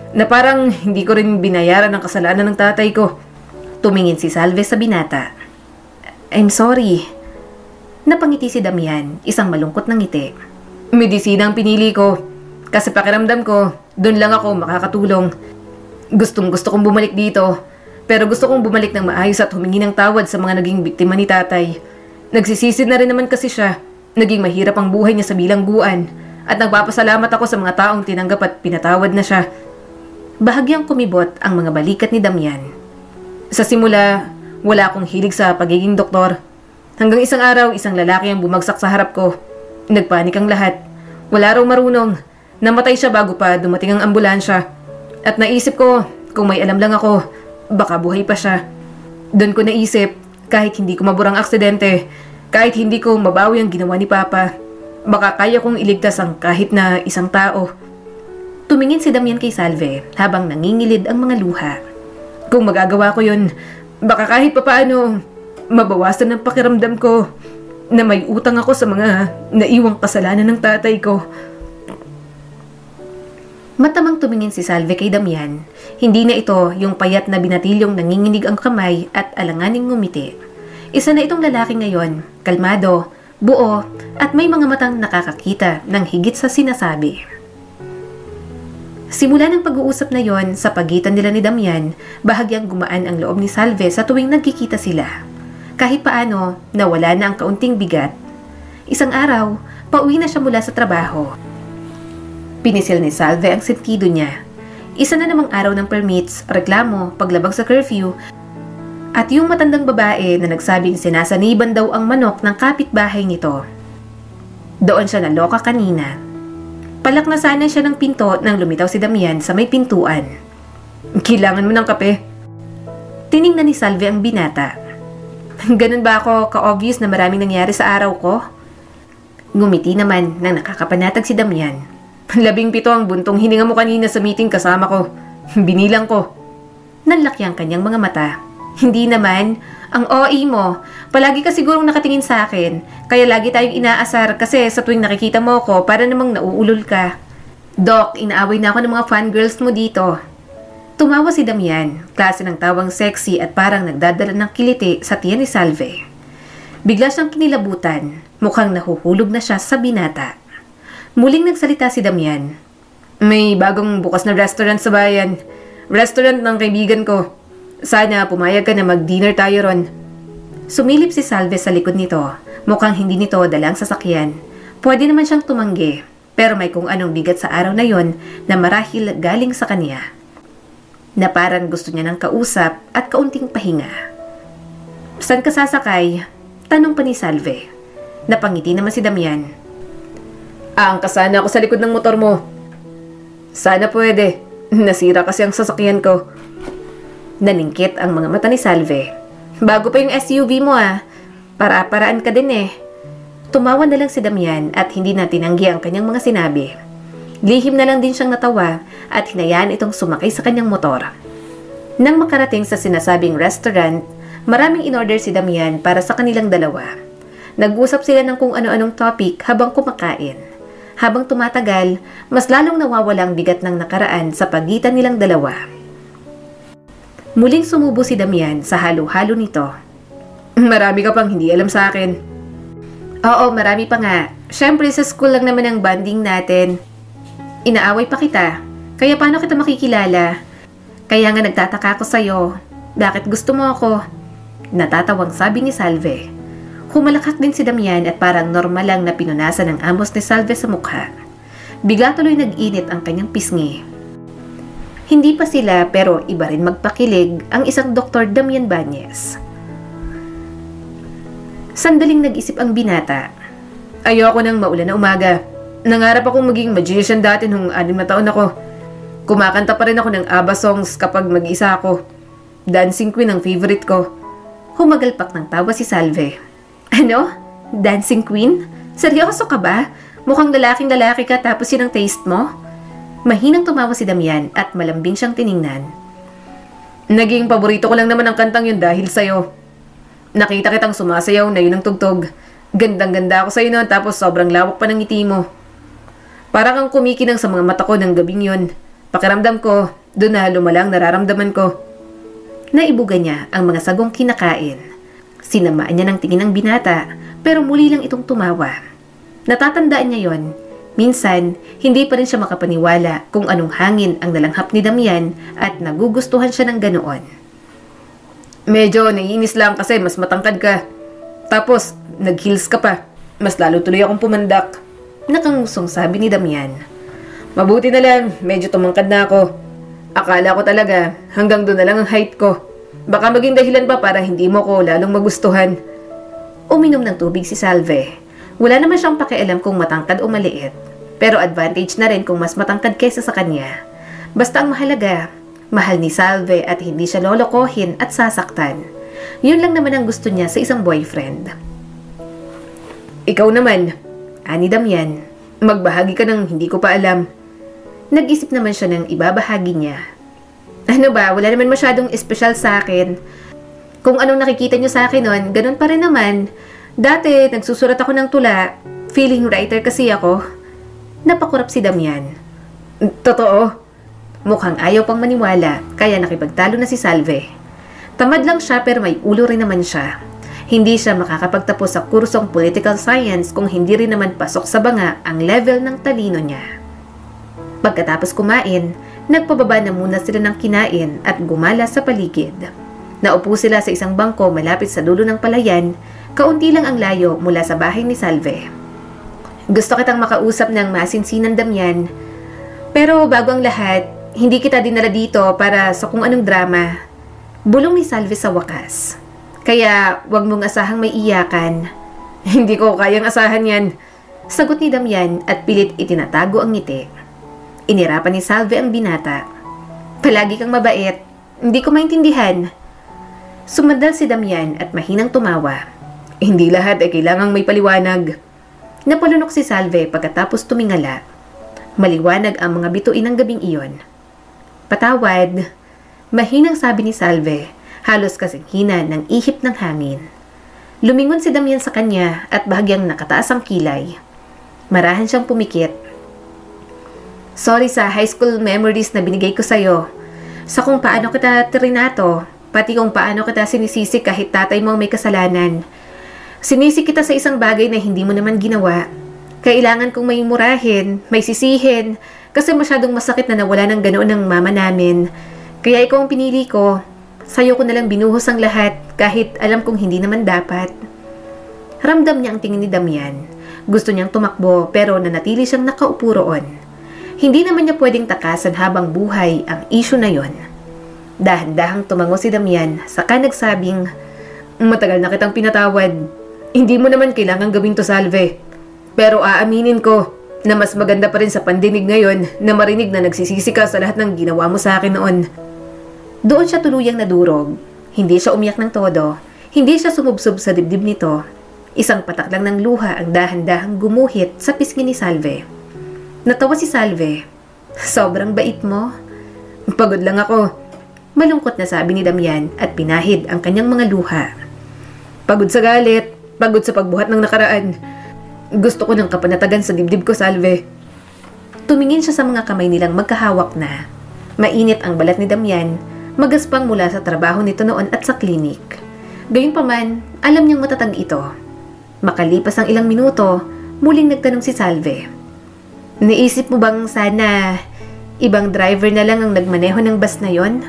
Speaker 2: Na parang hindi ko rin binayaran ang kasalanan ng tatay ko.
Speaker 1: Tumingin si Salve sa binata. I'm sorry. Napangiti si Damian, isang malungkot na ngiti.
Speaker 2: Medisina ang pinili ko. Kasi pakiramdam ko, doon lang ako makakatulong. Gustong gusto kong bumalik dito. Pero gusto kong bumalik ng maayos at humingi ng tawad sa mga naging biktima ni tatay. Nagsisisi na rin naman kasi siya. Naging mahirap ang buhay niya sa bilangguan. At nagpapasalamat ako sa mga taong tinanggap at pinatawad na siya.
Speaker 1: Bahagyang kumibot ang mga balikat ni Damian.
Speaker 2: Sa simula, wala akong hilig sa pagiging doktor. Hanggang isang araw, isang lalaki ang bumagsak sa harap ko. Nagpanik ang lahat. Wala raw marunong. Namatay siya bago pa dumating ang ambulansya. At naisip ko, kung may alam lang ako, baka buhay pa siya. Doon ko naisip, kahit hindi ko maburang aksidente, kahit hindi ko mabawi ang ginawa ni Papa, baka kaya kong iligtas ang kahit na isang tao.
Speaker 1: Tumingin si Damian kay Salve habang nangingilid ang mga luha.
Speaker 2: Kung magagawa ko yun, baka kahit papaano, mabawasan ang pakiramdam ko na may utang ako sa mga naiwang kasalanan ng tatay ko.
Speaker 1: Matamang tumingin si Salve kay Damian. Hindi na ito yung payat na binatilyong nanginginig ang kamay at alanganing ngumiti. Isa na itong lalaki ngayon, kalmado, buo, at may mga matang nakakakita ng higit sa sinasabi. Simula ng pag-uusap na yon sa pagitan nila ni Damian, bahagyang gumaan ang loob ni Salve sa tuwing nagkikita sila. Kahit paano, nawala na ang kaunting bigat. Isang araw, pauwi na siya mula sa trabaho. Pinisil ni Salve ang sentido niya. Isa na namang araw ng permits, reklamo, paglabag sa curfew, at yung matandang babae na nagsabing sinasaniban daw ang manok ng kapitbahay nito. Doon siya naloka kanina. Palak na sana siya ng pinto nang lumitaw si Damian sa may pintuan.
Speaker 2: Kailangan mo ng kape?
Speaker 1: Tiningnan ni Salve ang binata.
Speaker 2: Ganun ba ako ka-obvious na maraming nangyari sa araw ko?
Speaker 1: Ngumiti naman nang nakakapanatag si Damian.
Speaker 2: 17 ang buntong hininga mo kanina sa meeting kasama ko. Binilang ko.
Speaker 1: Nanlaki ang kanyang mga mata. Hindi naman. Ang OA mo. Palagi ka sigurong nakatingin sa akin. Kaya lagi tayong inaasar kasi sa tuwing nakikita mo ko para namang nauulol ka. Doc, inaaway na ako ng mga fangirls mo dito. Tumawa si Damian. Klase ng tawang sexy at parang nagdadala ng kiliti sa tiyan ni Salve. Bigla siyang kinilabutan. Mukhang nahuhulog na siya sa binata. Muling nagsalita si Damian.
Speaker 2: May bagong bukas na restaurant sa bayan. Restaurant ng kaibigan ko. Sana pumayag ka na mag-dinner tayo ron.
Speaker 1: Sumilip si Salve sa likod nito. Mukhang hindi nito dalang sasakyan. Pwede naman siyang tumanggi. Pero may kung anong bigat sa araw na yon na marahil galing sa kanya. Na parang gusto niya ng kausap at kaunting pahinga. Saan ka sasakay? Tanong pa ni Salve. Napangiti naman si Damian.
Speaker 2: Aangkas sana ako sa likod ng motor mo. Sana pwede. Nasira kasi ang sasakyan ko.
Speaker 1: Naningkit ang mga mata ni Salve. Bago pa yung SUV mo Para-paraan ka din eh. Tumawa na lang si Damian at hindi na tinanggi ang kanyang mga sinabi. Lihim na lang din siyang natawa at hinayaan itong sumakay sa kanyang motor. Nang makarating sa sinasabing restaurant, maraming in-order si Damian para sa kanilang dalawa. Nag-usap sila ng kung ano-anong topic habang kumakain. Habang tumatagal, mas lalong nawawala ang bigat ng nakaraan sa pagitan nilang dalawa. Muling sumubo si Damian sa halo-halo nito.
Speaker 2: Marami ka pang hindi alam sa akin.
Speaker 1: Oo, marami pa nga. Siyempre sa school lang naman ang bonding natin. Inaaway pa kita. Kaya paano kita makikilala? Kaya nga nagtataka ako sa'yo. Bakit gusto mo ako? Natatawang sabi ni Salve. Humalakak din si Damian at parang normal lang na pinunasan ng amos ni Salve sa mukha. Bigla tuloy nag-init ang kanyang pisngi. Hindi pa sila pero iba rin magpakilig ang isang Dr. Damian Bañez. Sandaling nag-isip ang binata.
Speaker 2: Ayoko nang maulan na umaga. Nangarap akong maging magician dati nung 6 na taon ako. Kumakanta pa rin ako ng ABBA songs kapag mag-isa ako. Dancing Queen ang favorite ko.
Speaker 1: Humagalpak ng tawa si Salve. Ano? Dancing Queen? Seryoso ka ba? Mukhang lalaking-lalaki ka tapos yun ang taste mo? Mahinang tumawa si Damian at malambing siyang tiningnan.
Speaker 2: Naging paborito ko lang naman ang kantang yun dahil sa'yo. Nakita kitang sumasayaw na yun ang tugtog. Gandang-ganda ako sa'yo noon tapos sobrang lawak pa ng ngiti mo. Parang kang kumikinang sa mga mata ko ng gabing yun. Pakiramdam ko, doon na lumalang nararamdaman ko.
Speaker 1: Naibuga niya ang mga sagong kinakain. Sinamaan niya ng tingin ang binata, pero muli lang itong tumawa. Natatandaan niya yon. Minsan, hindi pa rin siya makapaniwala kung anong hangin ang nalanghap ni Damian at nagugustuhan siya ng ganoon.
Speaker 2: Medyo naiinis lang kasi mas matangkad ka. Tapos, nag-heels ka pa. Mas lalo tuloy akong pumandak.
Speaker 1: Nakangusong sabi ni Damian.
Speaker 2: Mabuti na lang, medyo tumangkad na ako. Akala ko talaga, hanggang doon na lang ang height ko. Baka maging dahilan pa para hindi mo ko lalong magustuhan.
Speaker 1: Uminom ng tubig si Salve. Wala naman siyang pakialam kung matangkad o maliit. Pero advantage na rin kung mas matangkad kaysa sa kanya. Basta ang mahalaga, mahal ni Salve at hindi siya lolokohin at sasaktan. Yun lang naman ang gusto niya sa isang boyfriend.
Speaker 2: Ikaw naman, ani Damian, magbahagi ka ng hindi ko pa alam.
Speaker 1: Nag-isip naman siya ng ibabahagi niya. Ano ba, wala naman masyadong espesyal sa akin. Kung anong nakikita niyo sa akin nun, ganun pa rin naman. Dati, nagsusulat ako ng tula. Feeling writer kasi ako. Napakurap si Damian.
Speaker 2: Totoo?
Speaker 1: Mukhang ayaw pang maniwala, kaya nakipagtalo na si Salve. Tamad lang siya pero may ulo rin naman siya. Hindi siya makakapagtapos sa kursong political science kung hindi rin naman pasok sa banga ang level ng talino niya. Pagkatapos kumain, nagpababa na muna sila ng kinain at gumala sa paligid. Naupo sila sa isang bangko malapit sa dulo ng palayan, kaunti lang ang layo mula sa bahay ni Salve. Gusto kitang makausap ng masinsinan, Damian. Pero bago ang lahat, hindi kita dinala dito para sa kung anong drama. Bulong ni Salve sa wakas. Kaya wag mong asahang may iyakan.
Speaker 2: Hindi ko kayang asahan yan.
Speaker 1: Sagot ni Damian at pilit itinatago ang ngiti. Inirapan ni Salve ang binata. Palagi kang mabait. Hindi ko maintindihan. Sumadal si Damian at mahinang tumawa.
Speaker 2: Hindi lahat ay kailangang may paliwanag.
Speaker 1: Napalunok si Salve pagkatapos tumingala. Maliwanag ang mga bituin ng gabing iyon. Patawad, mahinang sabi ni Salve, halos kasing hina ng ihip ng hangin. Lumingon si Damian sa kanya at bahagyang nakataas ang kilay. Marahan siyang pumikit. Sorry sa high school memories na binigay ko sa'yo. Sa kung paano kita trinato, pati kung paano kita sinisisi kahit tatay mo may kasalanan. Sinisi kita sa isang bagay na hindi mo naman ginawa. Kailangan kong may murahin, may sisihin, kasi masyadong masakit na nawala ng ganoon ng mama namin. Kaya ikaw ang pinili ko. Sa'yo ko nalang binuhos ang lahat, kahit alam kong hindi naman dapat. Ramdam niya ang tingin ni Damian. Gusto niyang tumakbo, pero nanatili siyang nakaupo roon. Hindi naman niya pwedeng takasan habang buhay ang issue na yon. Dahan-dahang tumango si Damian, saka nagsabing,
Speaker 2: matagal na kitang pinatawad. Hindi mo naman kailangan gawin to, Salve. Pero aaminin ko na mas maganda pa rin sa pandinig ngayon na marinig na nagsisisi ka sa lahat ng ginawa mo sa akin noon.
Speaker 1: Doon siya tuluyang nadurog. Hindi siya umiyak ng todo. Hindi siya sumubsob sa dibdib nito. Isang patak lang ng luha ang dahan-dahang gumuhit sa pisngi ni Salve. Natawa si Salve. Sobrang bait mo.
Speaker 2: Pagod lang ako.
Speaker 1: Malungkot na sabi ni Damian at pinahid ang kanyang mga luha.
Speaker 2: Pagod sa galit. Pagod sa pagbuhat ng nakaraan. Gusto ko ng kapanatagan sa dibdib ko, Salve.
Speaker 1: Tumingin siya sa mga kamay nilang magkahawak na. Mainit ang balat ni Damian, magaspang mula sa trabaho nito noon at sa klinik. Gayunpaman, alam niyang matatag ito. Makalipas ang ilang minuto, muling nagtanong si Salve. Naisip mo bang sana ibang driver na lang ang nagmaneho ng bus na yon?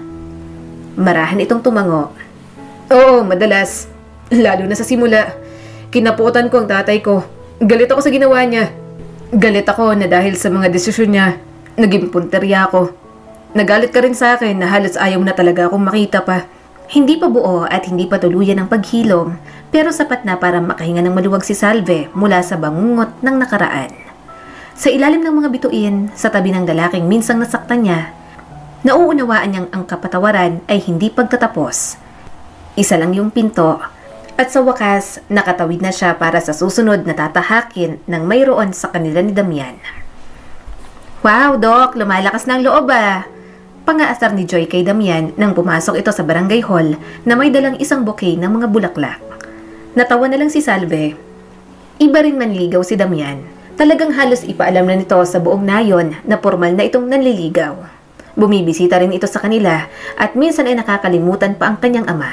Speaker 1: Marahan itong tumango.
Speaker 2: Oo, madalas. Lalo na sa simula. Kinaputan ko ang tatay ko. Galit ako sa ginawa niya. Galit ako na dahil sa mga desisyon niya, naging punterya ako. Nagalit ka rin sa akin na halos ayaw na talaga akong makita pa.
Speaker 1: Hindi pa buo at hindi pa tuluyan ang paghilom, pero sapat na para makahinga ng maluwag si Salve mula sa bangungot ng nakaraan. Sa ilalim ng mga bituin, sa tabi ng lalaking minsang nasaktan niya, nauunawaan niyang ang kapatawaran ay hindi pagtatapos. Isa lang yung pinto. At sa wakas, nakatawid na siya para sa susunod na tatahakin ng mayroon sa kanila ni Damian. Wow, Doc, lumalakas ng loob ah! Pangaasar ni Joy kay Damian nang pumasok ito sa barangay hall na may dalang isang bouquet ng mga bulaklak. Natawa na lang si Salve. Iba rin manligaw si Damian. Talagang halos ipaalam na nito sa buong nayon na formal na itong nanliligaw. Bumibisita rin ito sa kanila at minsan ay nakakalimutan pa ang kanyang ama.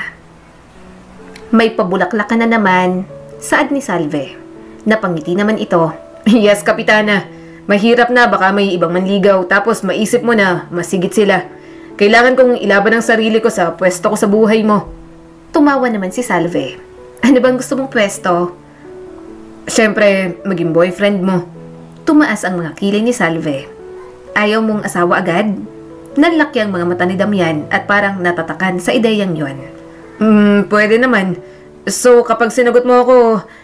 Speaker 1: May pabulaklakan na naman, saad ni Salve. Napangiti naman ito.
Speaker 2: Yes, Kapitana. Mahirap na, baka may ibang manligaw tapos maisip mo na masigit sila. Kailangan kong ilaban ang sarili ko sa pwesto ko sa buhay mo.
Speaker 1: Tumawa naman si Salve. Ano bang gusto mong pwesto?
Speaker 2: Siyempre, maging boyfriend mo.
Speaker 1: Tumaas ang mga kilay ni Salve. Ayaw mong asawa agad? Nanlaki ang mga mata ni Damian at parang natatakan sa ideyang yon.
Speaker 2: Pwede naman. So, kapag sinagot mo ako,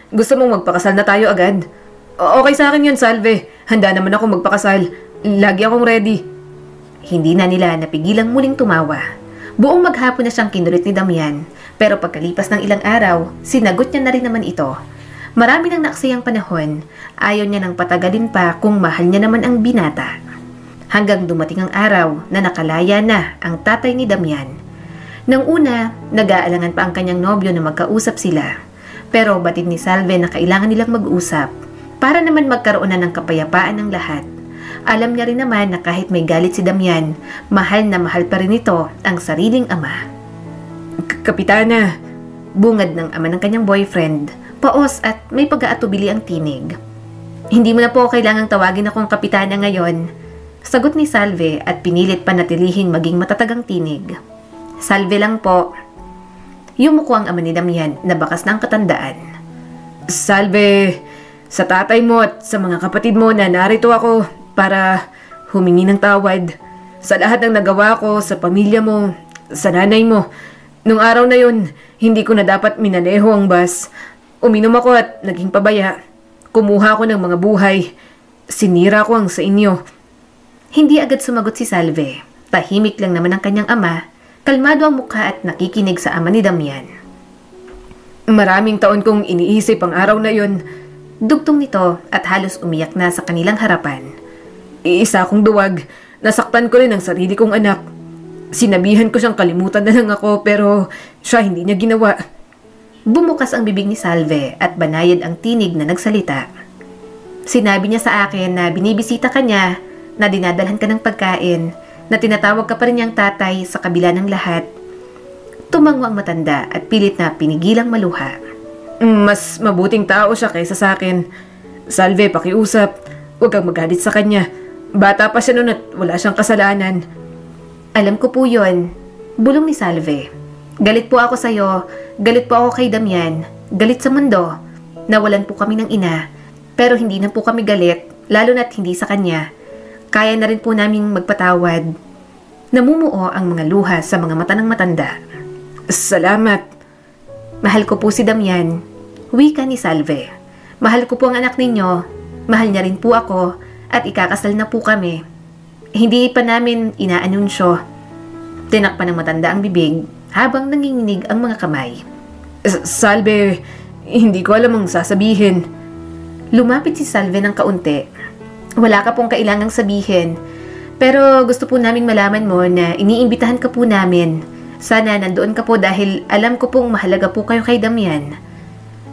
Speaker 2: gusto mong magpakasal na tayo agad? Okay sa akin yun, Salve. Handa naman ako magpakasal. Lagi akong ready.
Speaker 1: Hindi na nila napigilang muling tumawa. Buong maghapon na siyang kinulit ni Damian, pero pagkalipas ng ilang araw, sinagot niya na rin naman ito. Marami nang naaksayang panahon, ayaw niya nang patagalin pa kung mahal niya naman ang binata. Hanggang dumating ang araw na nakalaya na ang tatay ni Damian. Nang una, nag-aalangan pa ang kanyang nobyo na magkausap sila. Pero batid ni Salve na kailangan nilang mag-usap para naman magkaroon na ng kapayapaan ng lahat. Alam niya rin naman na kahit may galit si Damian, mahal na mahal pa rin ito ang sariling ama.
Speaker 2: Kapitana,
Speaker 1: bungad ng ama ng kanyang boyfriend, paos at may pag-aatubili ang tinig. Hindi mo na po kailangang tawagin akong kapitana ngayon, sagot ni Salve at pinilit panatilihing maging matatagang tinig. Salve lang po. Yumuko ang ama ni Damian na bakas ng katandaan.
Speaker 2: Salve, sa tatay mo at sa mga kapatid mo na narito ako para humingi ng tawad sa lahat ng nagawa ko sa pamilya mo, sa nanay mo. Nung araw na yun, hindi ko na dapat minaneho ang bus. Uminom ako at naging pabaya. Kumuha ko ng mga buhay. Sinira ko ang sa inyo.
Speaker 1: Hindi agad sumagot si Salve. Tahimik lang naman ang kanyang ama. Kalmado ang mukha at nakikinig sa ama ni Damian.
Speaker 2: Maraming taon kong iniisip ang araw na yun.
Speaker 1: Dugtong nito at halos umiyak na sa kanilang harapan.
Speaker 2: Iisa akong duwag. Nasaktan ko rin ang sarili kong anak. Sinabihan ko siyang kalimutan na lang ako pero siya hindi niya ginawa.
Speaker 1: Bumukas ang bibig ni Salve at banayad ang tinig na nagsalita. Sinabi niya sa akin na binibisita ka niya, na dinadalhan ka ng pagkain, na tinatawag ka pa rin niyang tatay sa kabila ng lahat. Tumango ang matanda at pilit na pinigilang maluha.
Speaker 2: Mas mabuting tao siya kaysa sa akin. Salve, pakiusap. Huwag kang magalit sa kanya. Bata pa siya noon at wala siyang kasalanan.
Speaker 1: Alam ko po yun. Bulong ni Salve. Galit po ako sa'yo. Galit po ako kay Damian. Galit sa mundo. Nawalan po kami ng ina. Pero hindi na po kami galit, lalo na't hindi sa kanya. Kaya na rin po naming magpatawad. Namumuo ang mga luha sa mga mata ng matanda.
Speaker 2: Salamat.
Speaker 1: Mahal ko po si Damian. Wika ni Salve. Mahal ko po ang anak ninyo. Mahal niya rin po ako at ikakasal na po kami. Hindi pa namin inaanunsyo. Tinakpan ng matanda ang bibig habang nanginginig ang mga kamay.
Speaker 2: Salve, hindi ko alam ang sasabihin.
Speaker 1: Lumapit si Salve ng kaunti. Wala ka pong kailangang sabihin. Pero gusto po naming malaman mo na iniimbitahan ka po namin. Sana nandoon ka po dahil alam ko pong mahalaga po kayo kay Damian.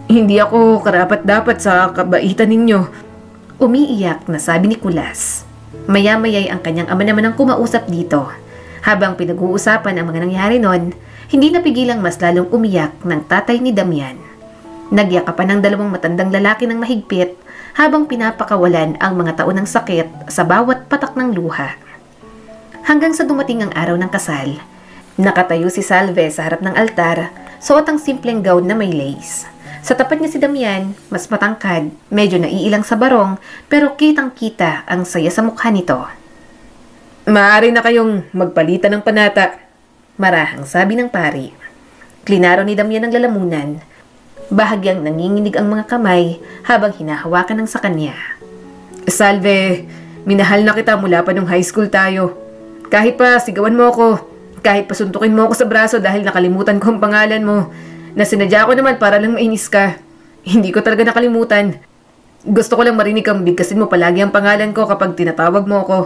Speaker 2: Hindi ako karapat-dapat sa kabaitan ninyo.
Speaker 1: Umiiyak na sabi ni Kulas. Maya-mayay ang kanyang ama naman ang kumausap dito. Habang pinag-uusapan ang mga nangyari noon, hindi napigilang mas lalong umiyak ng tatay ni Damian. Nagyakapan ng dalawang matandang lalaki ng mahigpit habang pinapakawalan ang mga taon ng sakit sa bawat patak ng luha. Hanggang sa dumating ang araw ng kasal, nakatayo si Salve sa harap ng altar, suot ang simpleng gown na may lace. Sa tapat niya si Damian, mas matangkad, medyo naiilang sa barong, pero kitang-kita ang saya sa mukha nito.
Speaker 2: Maaari na kayong magpalitan ng panata,
Speaker 1: marahang sabi ng pari. Klinaro ni Damian ang lalamunan. Bahagyang nanginginig ang mga kamay habang hinahawakan ng sa kanya.
Speaker 2: Salve, minahal na kita mula pa nung high school tayo. Kahit pa sigawan mo ako, kahit pa suntukin mo ako sa braso dahil nakalimutan ko ang pangalan mo, na sinadya ko naman para lang mainis ka. Hindi ko talaga nakalimutan. Gusto ko lang marinig kang bigkasin mo palagi ang pangalan ko kapag tinatawag mo ako.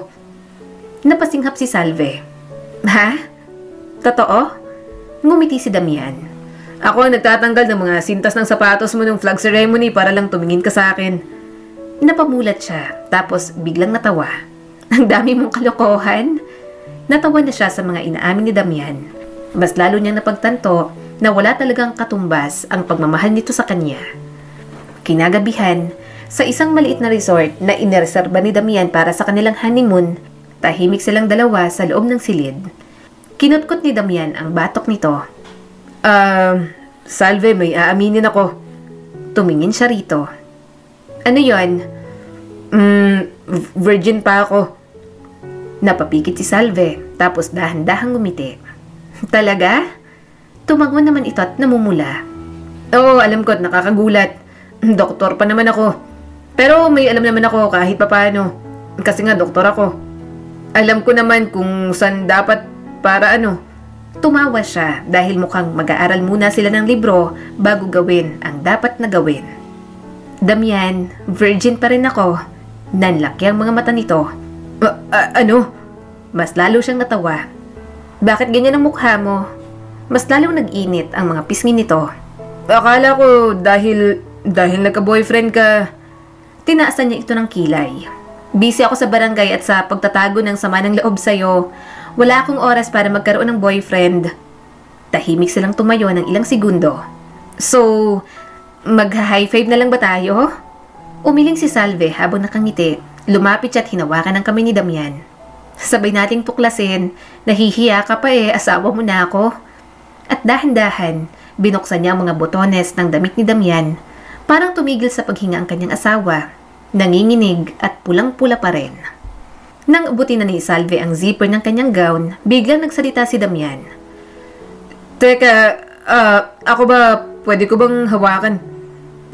Speaker 1: Napasinghap si Salve. Ha? Totoo? Ngumiti si Damian.
Speaker 2: Ako ang nagtatanggal ng mga sintas ng sapatos mo nung flag ceremony para lang tumingin ka sa akin.
Speaker 1: Napamulat siya, tapos biglang natawa. Ang dami mong kalokohan. Natawa na siya sa mga inaamin ni Damian. Mas lalo niyang napagtanto na wala talagang katumbas ang pagmamahal nito sa kanya. Kinagabihan, sa isang maliit na resort na inireserba ni Damian para sa kanilang honeymoon, tahimik silang dalawa sa loob ng silid. Kinutkot ni Damian ang batok nito.
Speaker 2: Salve, may aaminin ako.
Speaker 1: Tumingin siya rito. Ano yon?
Speaker 2: Virgin pa ako.
Speaker 1: Napapikit si Salve, tapos dahan-dahang ngumiti. Talaga? Tumango naman ito at namumula.
Speaker 2: Oo, alam ko at nakakagulat. Doktor pa naman ako. Pero may alam naman ako kahit papaano. Kasi nga doktor ako. Alam ko naman kung saan dapat para ano.
Speaker 1: Tumawa siya dahil mukhang mag-aaral muna sila ng libro bago gawin ang dapat na gawin. Damian, virgin pa rin ako. Nanlaki ang mga mata nito.
Speaker 2: Ano?
Speaker 1: Mas lalo siyang natawa. Bakit ganyan ang mukha mo? Mas lalong nag-init ang mga pisngi nito.
Speaker 2: Akala ko dahil nagka-boyfriend ka.
Speaker 1: Tinaasan niya ito ng kilay. Busy ako sa barangay at sa pagtatago ng sama ng loob sa'yo. Wala akong oras para magkaroon ng boyfriend. Tahimik silang tumayo ng ilang segundo. So, mag-high five na lang ba tayo? Umiling si Salve habang nakangiti. Lumapit siya at hinawakan ang kamay ni Damian. Sabay nating tuklasin. Nahihiya ka pa asawa mo na ako. At dahan-dahan, binuksan niya ang mga botones ng damit ni Damian. Parang tumigil sa paghinga ang kanyang asawa. Nanginginig at pulang-pula pa rin. Nang abutin na ni Salve ang zipper ng kanyang gown, biglang nagsalita si Damian.
Speaker 2: Teka, ako ba, pwede ko bang hawakan?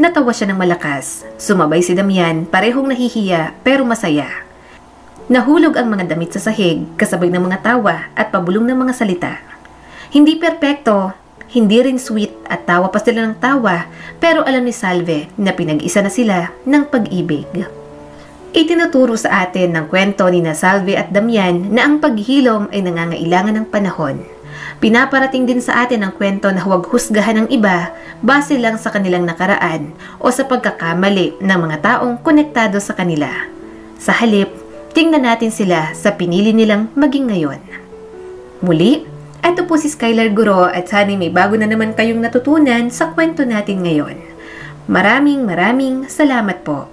Speaker 1: Natawa siya ng malakas. Sumabay si Damian, parehong nahihiya pero masaya. Nahulog ang mga damit sa sahig, kasabay ng mga tawa at pabulong ng mga salita. Hindi perpekto, hindi rin sweet at tawa pa sila ng tawa, pero alam ni Salve na pinag-isa na sila ng pag-ibig. Itinuturo sa atin ng kwento ni Salve at Damian na ang paghilom ay nangangailangan ng panahon. Pinaparating din sa atin ang kwento na huwag husgahan ng iba base lang sa kanilang nakaraan o sa pagkakamali ng mga taong konektado sa kanila. Sa halip, tingnan natin sila sa pinili nilang maging ngayon. Muli, ito po si Skylar Guro at sana may bago na naman kayong natutunan sa kwento natin ngayon. Maraming salamat po.